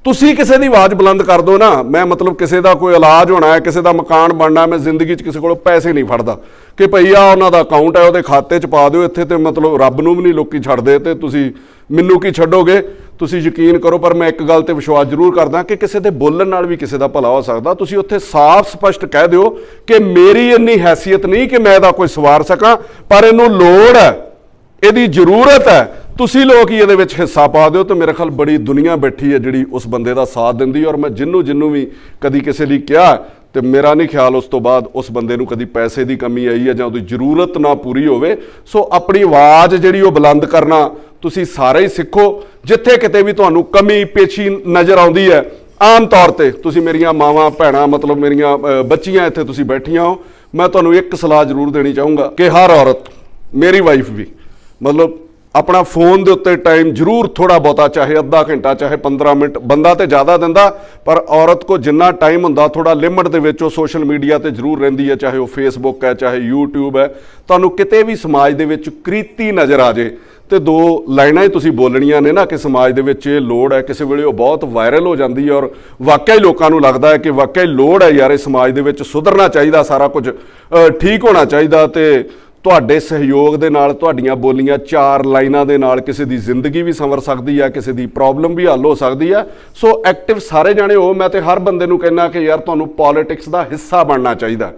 ਤੁਸੀਂ ਕਿਸੇ ਦੀ ਆਵਾਜ਼ ਬੁਲੰਦ ਕਰ ਦਿਓ ਨਾ, ਮੈਂ ਮਤਲਬ ਕਿਸੇ ਦਾ ਕੋਈ ਇਲਾਜ ਹੋਣਾ ਹੈ, ਕਿਸੇ ਦਾ ਮਕਾਨ ਬਣਨਾ, ਮੈਂ ਜ਼ਿੰਦਗੀ 'ਚ ਕਿਸੇ ਕੋਲੋਂ ਪੈਸੇ ਨਹੀਂ ਫੜਦਾ ਕਿ ਭਈ ਆ ਉਹਨਾਂ ਦਾ ਅਕਾਊਂਟ ਹੈ ਉਹਦੇ ਖਾਤੇ 'ਚ ਪਾ ਦਿਓ ਇੱਥੇ, ਤੇ ਮਤਲਬ ਰੱਬ ਨੂੰ ਵੀ ਨਹੀਂ ਲੋਕੀ ਛੱਡਦੇ ਤੇ ਤੁਸੀਂ ਮੈਨੂੰ ਕੀ ਛੱਡੋਗੇ। ਤੁਸੀਂ ਯਕੀਨ ਕਰੋ, ਪਰ ਮੈਂ ਇੱਕ ਗੱਲ ਤੇ ਵਿਸ਼ਵਾਸ ਜ਼ਰੂਰ ਕਰਦਾ ਕਿ ਕਿਸੇ ਦੇ ਬੋਲਣ ਨਾਲ ਵੀ ਕਿਸੇ ਦਾ ਭਲਾ ਹੋ ਸਕਦਾ। ਤੁਸੀਂ ਉੱਥੇ ਸਾਫ਼ ਸਪਸ਼ਟ ਕਹਿ ਦਿਓ ਕਿ ਮੇਰੀ ਇੰਨੀ ਹੈਸੀਅਤ ਨਹੀਂ ਕਿ ਮੈਂ ਇਹਦਾ ਕੋਈ ਸਵਾਰ ਸਕਾਂ, ਪਰ ਇਹਨੂੰ ਲੋੜ ਹੈ, ਇਹਦੀ ਜ਼ਰੂਰਤ ਹੈ, ਤੁਸੀਂ ਲੋਕ ਹੀ ਇਹਦੇ ਵਿੱਚ ਹਿੱਸਾ ਪਾ ਦਿਓ। ਤੇ ਮੇਰੇ ਖਿਆਲ ਬੜੀ ਦੁਨੀਆ ਬੈਠੀ ਹੈ ਜਿਹੜੀ ਉਸ ਬੰਦੇ ਦਾ ਸਾਥ ਦਿੰਦੀ। ਔਰ ਮੈਂ ਜਿਹਨੂੰ ਵੀ ਕਦੀ ਕਿਸੇ ਲਈ ਕਿਹਾ ਤੇ ਮੇਰਾ ਨਹੀਂ ਖਿਆਲ ਉਸ ਤੋਂ ਬਾਅਦ ਉਸ ਬੰਦੇ ਨੂੰ ਕਦੀ ਪੈਸੇ ਦੀ ਕਮੀ ਆਈ ਹੈ ਜਾਂ ਉਹਦੀ ਜ਼ਰੂਰਤ ਨਾ ਪੂਰੀ ਹੋਵੇ। ਸੋ ਆਪਣੀ ਆਵਾਜ਼ ਜਿਹੜੀ ਉਹ ਬੁਲੰਦ ਕਰਨਾ ਤੁਸੀਂ ਸਾਰੇ ਹੀ ਸਿੱਖੋ। ਜਿੱਥੇ ਕਿਤੇ ਵੀ ਤੁਹਾਨੂੰ ਕਮੀ ਪੇਸ਼ੀ ਨਜ਼ਰ ਆਉਂਦੀ ਹੈ, ਆਮ ਤੌਰ ਤੇ ਤੁਸੀਂ ਮੇਰੀਆਂ ਮਾਵਾਂ ਭੈਣਾਂ ਮਤਲਬ ਮੇਰੀਆਂ ਬੱਚੀਆਂ ਇੱਥੇ ਤੁਸੀਂ ਬੈਠੀਆਂ ਹੋ, ਮੈਂ ਤੁਹਾਨੂੰ ਇੱਕ ਸਲਾਹ ਜ਼ਰੂਰ ਦੇਣੀ ਚਾਹੂੰਗਾ ਕਿ ਹਰ ਔਰਤ, ਮੇਰੀ ਵਾਈਫ ਵੀ, ਮਤਲਬ ਆਪਣਾ ਫੋਨ ਦੇ ਉੱਤੇ ਟਾਈਮ ਜ਼ਰੂਰ ਥੋੜਾ ਬਹੁਤਾ, ਚਾਹੇ ਅੱਧਾ ਘੰਟਾ ਚਾਹੇ 15 ਮਿੰਟ, ਬੰਦਾ ਤੇ ਜ਼ਿਆਦਾ ਦਿੰਦਾ ਪਰ ਔਰਤ ਕੋ ਜਿੰਨਾ ਟਾਈਮ ਹੁੰਦਾ ਥੋੜਾ ਲਿਮਟ ਦੇ ਵਿੱਚ ਉਹ ਸੋਸ਼ਲ ਮੀਡੀਆ ਤੇ ਜ਼ਰੂਰ ਰਹਿੰਦੀ ਹੈ, ਚਾਹੇ ਉਹ ਫੇਸਬੁੱਕ ਹੈ ਚਾਹੇ YouTube ਹੈ। ਤੁਹਾਨੂੰ ਕਿਤੇ ਵੀ ਸਮਾਜ ਦੇ ਵਿੱਚ ਕ੍ਰੀਤੀ ਨਜ਼ਰ ਆ ਜੇ ਤੇ 2 ਲਾਈਨਾਂ ਹੀ ਤੁਸੀਂ ਬੋਲਣੀਆਂ ਨੇ ਨਾ ਕਿ ਸਮਾਜ ਦੇ ਵਿੱਚ ਇਹ ਲੋੜ ਹੈ। ਕਿਸੇ ਵੇਲੇ ਉਹ ਬਹੁਤ ਵਾਇਰਲ ਹੋ ਜਾਂਦੀ ਹੈ ਔਰ ਵਾਕਿਆ ਹੀ ਲੋਕਾਂ ਨੂੰ ਲੱਗਦਾ ਹੈ ਕਿ ਵਾਕਿਆ ਹੀ ਲੋੜ ਹੈ ਯਾਰ, ਇਹ ਸਮਾਜ ਦੇ ਵਿੱਚ ਸੁਧਰਨਾ ਚਾਹੀਦਾ, ਸਾਰਾ ਕੁਝ ਠੀਕ ਹੋਣਾ ਚਾਹੀਦਾ। ਤੇ ਤੁਹਾਡੇ ਸਹਿਯੋਗ ਦੇ ਨਾਲ, ਤੁਹਾਡੀਆਂ ਬੋਲੀਆਂ 4 ਲਾਈਨਾਂ ਦੇ ਨਾਲ ਕਿਸੇ ਦੀ ਜ਼ਿੰਦਗੀ ਵੀ ਸੰਵਰ ਸਕਦੀ ਹੈ, ਕਿਸੇ ਦੀ ਪ੍ਰੋਬਲਮ ਵੀ ਹੱਲ ਹੋ ਸਕਦੀ ਹੈ। ਸੋ ਐਕਟਿਵ ਸਾਰੇ ਜਾਣੇ ਹੋ। ਮੈਂ ਤੇ ਹਰ ਬੰਦੇ ਨੂੰ ਕਹਿੰਦਾ ਕਿ ਯਾਰ ਤੁਹਾਨੂੰ ਪੋਲਿਟਿਕਸ ਦਾ ਹਿੱਸਾ ਬਣਨਾ ਚਾਹੀਦਾ।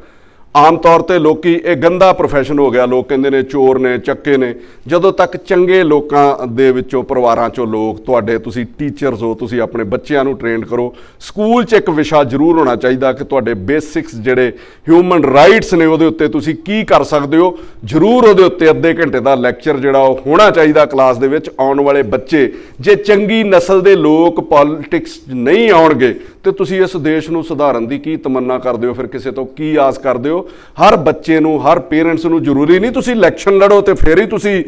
ਆਮ ਤੌਰ ਤੇ ਲੋਕੀ ਇਹ ਗੰਦਾ ਪ੍ਰੋਫੈਸ਼ਨ ਹੋ ਗਿਆ, ਲੋਕ ਕਹਿੰਦੇ ਨੇ ਚੋਰ ਨੇ ਚੱਕੇ ਨੇ। ਜਦੋਂ ਤੱਕ ਚੰਗੇ ਲੋਕਾਂ ਦੇ ਵਿੱਚੋਂ ਪਰਿਵਾਰਾਂ ਚੋਂ ਲੋਕ, ਤੁਹਾਡੇ ਤੁਸੀਂ ਟੀਚਰਸ ਹੋ, ਤੁਸੀਂ ਆਪਣੇ ਬੱਚਿਆਂ ਨੂੰ ਟ੍ਰੇਨ ਕਰੋ। ਸਕੂਲ 'ਚ ਇੱਕ ਵਿਸ਼ਾ ਜ਼ਰੂਰ ਹੋਣਾ ਚਾਹੀਦਾ ਕਿ ਤੁਹਾਡੇ ਬੇਸਿਕਸ ਜਿਹੜੇ ਹਿਊਮਨ ਰਾਈਟਸ ਨੇ ਉਹਦੇ ਉੱਤੇ ਤੁਸੀਂ ਕੀ ਕਰ ਸਕਦੇ ਹੋ, ਜ਼ਰੂਰ ਉਹਦੇ ਉੱਤੇ ਅੱਧੇ ਘੰਟੇ ਦਾ ਲੈਕਚਰ ਜਿਹੜਾ ਉਹ ਹੋਣਾ ਚਾਹੀਦਾ ਕਲਾਸ ਦੇ ਵਿੱਚ। ਆਉਣ ਵਾਲੇ ਬੱਚੇ ਜੇ ਚੰਗੀ ਨਸਲ ਦੇ ਲੋਕ ਪੋਲਿਟਿਕਸ ਨਹੀਂ ਆਉਣਗੇ ਤੇ ਤੁਸੀਂ ਇਸ ਦੇਸ਼ ਨੂੰ ਸੁਧਾਰਨ ਦੀ ਕੀ ਤਮੰਨਾ ਕਰਦੇ ਹੋ, ਫਿਰ ਕਿਸੇ ਤੋਂ ਕੀ ਆਸ ਕਰਦੇ ਹੋ। ਹਰ ਬੱਚੇ ਨੂੰ, ਹਰ ਪੇਰੈਂਟਸ ਨੂੰ ਜ਼ਰੂਰੀ ਨਹੀਂ ਤੁਸੀਂ ਇਲੈਕਸ਼ਨ ਲੜੋ ਤੇ ਫਿਰ ਹੀ ਤੁਸੀਂ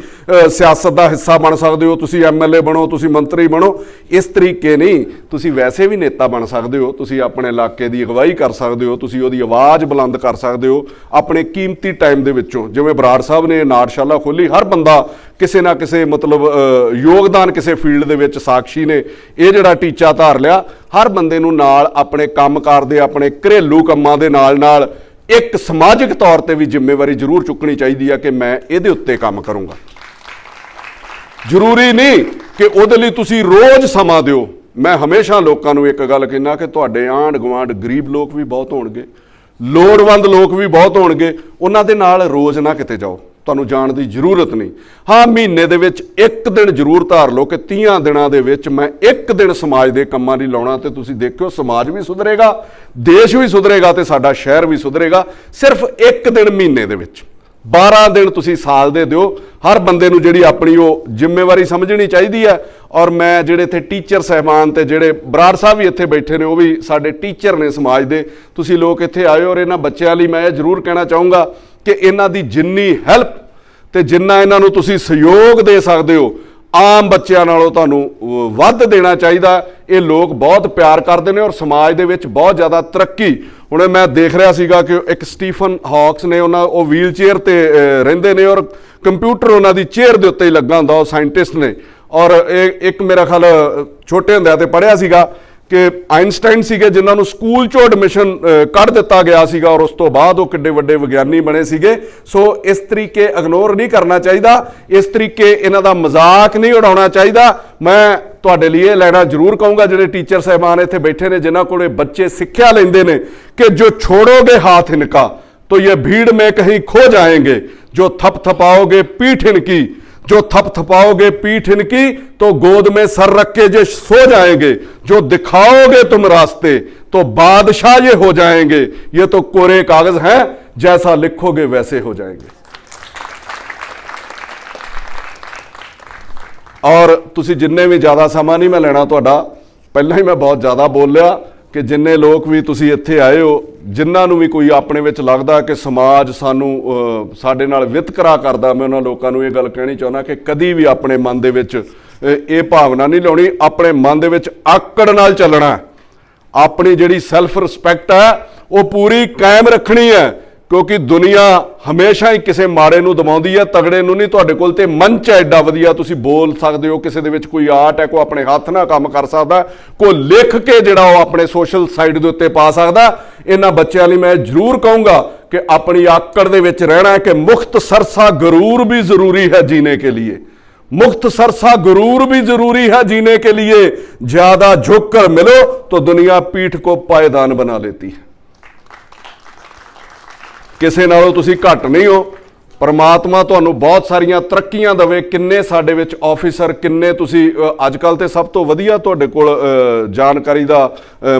ਸਿਆਸਤ ਦਾ ਹਿੱਸਾ ਬਣ ਸਕਦੇ ਹੋ, ਤੁਸੀਂ MLA ਬਣੋ, ਤੁਸੀਂ ਮੰਤਰੀ ਬਣੋ, ਇਸ ਤਰੀਕੇ ਨਹੀਂ। ਤੁਸੀਂ ਵੈਸੇ ਵੀ ਨੇਤਾ ਬਣ ਸਕਦੇ ਹੋ, ਤੁਸੀਂ ਆਪਣੇ ਇਲਾਕੇ ਦੀ ਅਗਵਾਈ ਕਰ ਸਕਦੇ ਹੋ, ਤੁਸੀਂ ਉਹਦੀ ਆਵਾਜ਼ ਬੁਲੰਦ ਕਰ ਸਕਦੇ ਹੋ ਆਪਣੇ ਕੀਮਤੀ ਟਾਈਮ ਦੇ ਵਿੱਚੋਂ। ਜਿਵੇਂ ਬਰਾੜ ਸਾਹਿਬ ਨੇ ਨਾਟਸ਼ਾਲਾ ਖੋਲ੍ਹੀ, ਹਰ ਬੰਦਾ ਕਿਸੇ ਨਾ ਕਿਸੇ ਮਤਲਬ ਯੋਗਦਾਨ ਕਿਸੇ ਫੀਲਡ ਦੇ ਵਿੱਚ ਸਾਕਸ਼ੀ ਨੇ ਇਹ ਜਿਹੜਾ ਟੀਚਾ ਧਾਰ ਲਿਆ। ਹਰ ਬੰਦੇ ਨੂੰ ਨਾਲ ਆਪਣੇ ਕੰਮਕਾਰ ਦੇ, ਆਪਣੇ ਘਰੇਲੂ ਕੰਮਾਂ ਦੇ ਨਾਲ ਇੱਕ ਸਮਾਜਿਕ ਤੌਰ ਤੇ ਵੀ ਜ਼ਿੰਮੇਵਾਰੀ ਜ਼ਰੂਰ ਚੁੱਕਣੀ ਚਾਹੀਦੀ ਹੈ ਕਿ ਮੈਂ ਇਹਦੇ ਉੱਤੇ ਕੰਮ ਕਰੂੰਗਾ। ਜ਼ਰੂਰੀ ਨਹੀਂ ਕਿ ਉਹਦੇ ਲਈ ਤੁਸੀਂ ਰੋਜ਼ ਸਮਾਂ ਦਿਓ। ਮੈਂ ਹਮੇਸ਼ਾ ਲੋਕਾਂ ਨੂੰ ਇੱਕ ਗੱਲ ਕਹਿੰਦਾ ਕਿ ਤੁਹਾਡੇ ਆਂਢ ਗੁਆਂਢ ਗਰੀਬ ਲੋਕ ਵੀ ਬਹੁਤ ਹੋਣਗੇ, ਲੋੜਵੰਦ ਲੋਕ ਵੀ ਬਹੁਤ ਹੋਣਗੇ, ਉਹਨਾਂ ਦੇ ਨਾਲ ਰੋਜ਼ ਨਾ ਕਿਤੇ ਜਾਓ, ਤੁਹਾਨੂੰ ਜਾਣ ਦੀ ਜ਼ਰੂਰਤ ਨਹੀਂ। ਹਾਂ, ਮਹੀਨੇ ਦੇ ਵਿੱਚ ਇੱਕ ਦਿਨ ਜ਼ਰੂਰ ਧਾਰ ਲਓ ਕਿ 30 ਦਿਨਾਂ ਦੇ ਵਿੱਚ ਮੈਂ ਇੱਕ ਦਿਨ ਸਮਾਜ ਦੇ ਕੰਮਾਂ ਲਈ ਲਾਉਣਾ, ਤੇ ਤੁਸੀਂ ਦੇਖਿਓ ਸਮਾਜ ਵੀ ਸੁਧਰੇਗਾ, ਦੇਸ਼ ਵੀ ਸੁਧਰੇਗਾ ਤੇ ਸਾਡਾ ਸ਼ਹਿਰ ਵੀ ਸੁਧਰੇਗਾ। ਸਿਰਫ ਇੱਕ ਦਿਨ ਮਹੀਨੇ ਦੇ ਵਿੱਚ, 12 ਦਿਨ ਤੁਸੀਂ ਸਾਲ ਦੇ ਦਿਓ। ਹਰ ਬੰਦੇ ਨੂੰ ਜਿਹੜੀ ਆਪਣੀ ਉਹ ਜ਼ਿੰਮੇਵਾਰੀ ਸਮਝਣੀ ਚਾਹੀਦੀ ਹੈ। ਔਰ ਮੈਂ ਜਿਹੜੇ ਇੱਥੇ ਟੀਚਰ ਸਹਿਬਾਨ ਤੇ ਜਿਹੜੇ ਬਰਾੜ ਸਾਹਿਬ ਵੀ ਇੱਥੇ ਬੈਠੇ ਨੇ, ਉਹ ਵੀ ਸਾਡੇ ਟੀਚਰ ਨੇ ਸਮਾਜ ਦੇ। ਤੁਸੀਂ ਲੋਕ ਇੱਥੇ ਆਏ ਔਰ ਇਹਨਾਂ ਬੱਚਿਆਂ ਲਈ ਮੈਂ ਇਹ ਜ਼ਰੂਰ ਕਹਿਣਾ ਚਾਹੂੰਗਾ ਕਿ ਇਹਨਾਂ ਦੀ ਜਿੰਨੀ ਹੈਲਪ ਤੇ ਜਿੰਨਾ ਇਹਨਾਂ ਨੂੰ ਤੁਸੀਂ ਸਹਿਯੋਗ ਦੇ ਸਕਦੇ ਹੋ, ਆਮ ਬੱਚਿਆਂ ਨਾਲੋਂ ਤੁਹਾਨੂੰ ਵੱਧ ਦੇਣਾ ਚਾਹੀਦਾ। ਇਹ ਲੋਕ ਬਹੁਤ ਪਿਆਰ ਕਰਦੇ ਨੇ ਔਰ ਸਮਾਜ ਦੇ ਵਿੱਚ ਬਹੁਤ ਜ਼ਿਆਦਾ ਤਰੱਕੀ। ਹੁਣ ਮੈਂ ਦੇਖ ਰਿਹਾ ਸੀਗਾ ਕਿ ਇੱਕ ਸਟੀਫਨ ਹਾਕਸ ਨੇ, ਉਹ ਵੀਲ ਚੇਅਰ ਤੇ ਰਹਿੰਦੇ ਨੇ ਔਰ ਕੰਪਿਊਟਰ ਉਹਨਾਂ ਦੀ ਚੇਅਰ ਦੇ ਉੱਤੇ ਹੀ ਲੱਗਾ ਹੁੰਦਾ, ਉਹ ਸਾਇੰਟਿਸਟ ਨੇ। ਔਰ ਇਹ ਇੱਕ ਮੇਰਾ ਖਿਆਲ ਛੋਟੇ ਹੁੰਦਿਆਂ ਤੇ ਪੜ੍ਹਿਆ ਸੀਗਾ ਕਿ ਆਇਨਸਟਾਈਨ ਸੀਗੇ ਜਿਨ੍ਹਾਂ ਨੂੰ ਸਕੂਲ 'ਚੋਂ ਐਡਮਿਸ਼ਨ ਕੱਢ ਦਿੱਤਾ ਗਿਆ ਸੀਗਾ ਔਰ ਉਸ ਤੋਂ ਬਾਅਦ ਉਹ ਕਿੱਡੇ ਵੱਡੇ ਵਿਗਿਆਨੀ ਬਣੇ ਸੀਗੇ। ਸੋ ਇਸ ਤਰੀਕੇ ਇਗਨੋਰ ਨਹੀਂ ਕਰਨਾ ਚਾਹੀਦਾ, ਇਸ ਤਰੀਕੇ ਇਹਨਾਂ ਦਾ ਮਜ਼ਾਕ ਨਹੀਂ ਉਡਾਉਣਾ ਚਾਹੀਦਾ। ਮੈਂ ਤੁਹਾਡੇ ਲਈ ਇਹ ਲੈਣਾ ਜ਼ਰੂਰ ਕਹੂੰਗਾ, ਜਿਹੜੇ ਟੀਚਰ ਸਾਹਿਬਾਨ ਇੱਥੇ ਬੈਠੇ ਨੇ ਜਿਨ੍ਹਾਂ ਕੋਲੇ ਬੱਚੇ ਸਿੱਖਿਆ ਲੈਂਦੇ ਨੇ, ਕਿ ਜੋ ਛੋੜੋਗੇ हाथ इनका तो ये भीड़ में कहीं खो जाएंगे, जो थपथपाओगे पीठ इनकी, जो थपथपाओगे पीठ इनकी तो गोद में सर रख के जे सो जाएंगे, जो दिखाओगे तुम रास्ते तो बादशाह ये हो जाएंगे, ये तो कोरे कागज हैं, जैसा लिखोगे वैसे हो जाएंगे। और तुसी जिन्ने भी ज़्यादा समा नहीं मैं लेना तुहाडा, पहला ही मैं बहुत ज़्यादा बोल लिया कि जिन्ने लोग भी तुसी इत्थे आए हो, जिन्हां नूं भी कोई अपने विच लगदा कि समाज सानू साडे नाल वितकरा करदा, मैं उन्हां लोकां नूं इह गल कहणी चाहुंदा कि कदी भी अपने मन दे विच इह भावना नहीं लाउणी। अपने मन दे विच आकड़ नाल चलना, अपनी जिहड़ी सैल्फ रिस्पैक्ट है वो पूरी कायम रखनी है ਕਿਉਂਕਿ ਦੁਨੀਆ ਹਮੇਸ਼ਾ ਹੀ ਕਿਸੇ ਮਾੜੇ ਨੂੰ ਦਬਾਉਂਦੀ ਹੈ, ਤਗੜੇ ਨੂੰ ਨਹੀਂ। ਤੁਹਾਡੇ ਕੋਲ ਤੇ ਮੰਚ ਹੈ ਐਡਾ ਵਧੀਆ, ਤੁਸੀਂ ਬੋਲ ਸਕਦੇ ਹੋ, ਕਿਸੇ ਦੇ ਵਿੱਚ ਕੋਈ ਆਰਟ ਹੈ, ਕੋਈ ਆਪਣੇ ਹੱਥ ਨਾਲ ਕੰਮ ਕਰ ਸਕਦਾ, ਕੋਈ ਲਿਖ ਕੇ ਜਿਹੜਾ ਉਹ ਆਪਣੇ ਸੋਸ਼ਲ ਸਾਈਟ ਦੇ ਉੱਤੇ ਪਾ ਸਕਦਾ। ਇਹਨਾਂ ਬੱਚਿਆਂ ਲਈ ਮੈਂ ਜ਼ਰੂਰ ਕਹੂੰਗਾ ਕਿ ਆਪਣੀ ਆਕੜ ਦੇ ਵਿੱਚ ਰਹਿਣਾ ਹੈ कि मुख्तसर सा गरूर भी जरूरी है जीने के लिए, मुख्तसर सा गरूर भी जरूरी है जीने के लिए। ज्यादा झुक कर मिलो तो दुनिया पीठ को पायदान बना लेती है। किसी नालों तुसी घट नहीं हो। परमात्मा तुहानू बहुत सारियां तरक्कियां देवे। किन्ने साडे विच ऑफिसर, किन्ने तुसी अजकल ते सब तो वधिया तुहाडे कोल जानकारी दा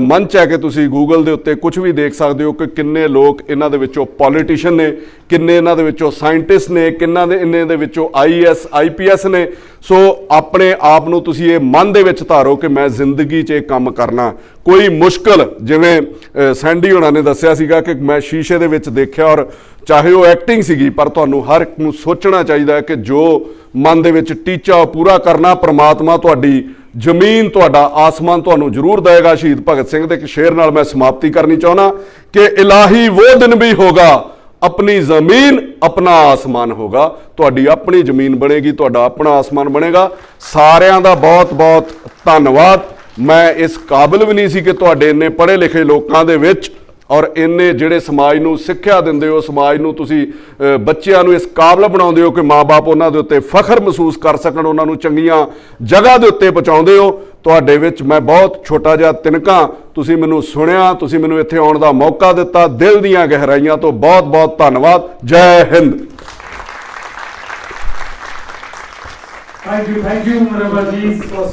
मंच है कि तुसी गूगल दे उत्ते कुछ भी देख सकदे हो कि किन्ने लोग इन्हां दे विचों पॉलिटिशियन ने, किन्ने इन्हां दे विचों साइंटिस्ट ने, किन्ना दे इन्ने दे विचों IAS IPS ने। सो अपने आप नू तुसी ये मन दे विच धारो कि मैं जिंदगी 'च ये काम करना। कोई मुश्किल जिवें सैंडी होना ने दस्सिया सीगा कि मैं शीशे दे विच देखिया, और चाहे वो एक्टिंग सीगी, पर तुहानू हर एक नू सोचना चाहिए कि जो मन दे विच टीचा पूरा करना। परमात्मा तुहाडी जमीन, तुहाडा आसमान तुहानू जरूर देगा। शहीद भगत सिंह दे एक शेर नाल मैं समाप्ति करनी चाहना कि इलाही वो दिन भी होगा, अपनी जमीन अपना आसमान होगा। तुहाडी अपनी जमीन बनेगी, तुहाडा अपना आसमान बनेगा। सारिਆਂ ਦਾ बहुत बहुत धन्नवाद। मैं इस काबिल भी नहीं सी कि तुहाडे इन्ने पढ़े लिखे लोकां दे विच और इन्ने जिहड़े समाज नूं सिੱਖਿਆ ਦਿੰਦੇ हो, समाज नूं तुसीं ਬੱਚਿਆਂ ਨੂੰ इस काबिल बनाउंदे हो कि माँ बाप उन्हां दे उत्ते फखर महसूस कर सकण, उन्हां नूं चंगीਆਂ जग੍ਹਾ ਦੇ ਉੱਤੇ ਪਹੁੰਚਾਉਂਦੇ हो। ਤੁਹਾਡੇ ਵਿੱਚ मैं बहुत छोटा ਜਿਹਾ ਤਿਨਕਾ, ਤੁਸੀਂ ਮੈਨੂੰ ਸੁਣਿਆ, ਤੁਸੀਂ ਮੈਨੂੰ ਇੱਥੇ ਆਉਣ ਦਾ ਮੌਕਾ ਦਿੱਤਾ। ਦਿਲ ਦੀਆਂ ਗਹਿਰਾਈਆਂ ਤੋਂ ਬਹੁਤ ਬਹੁਤ ਧੰਨਵਾਦ। ਜੈ Hind. Thank you, Murabba ji, for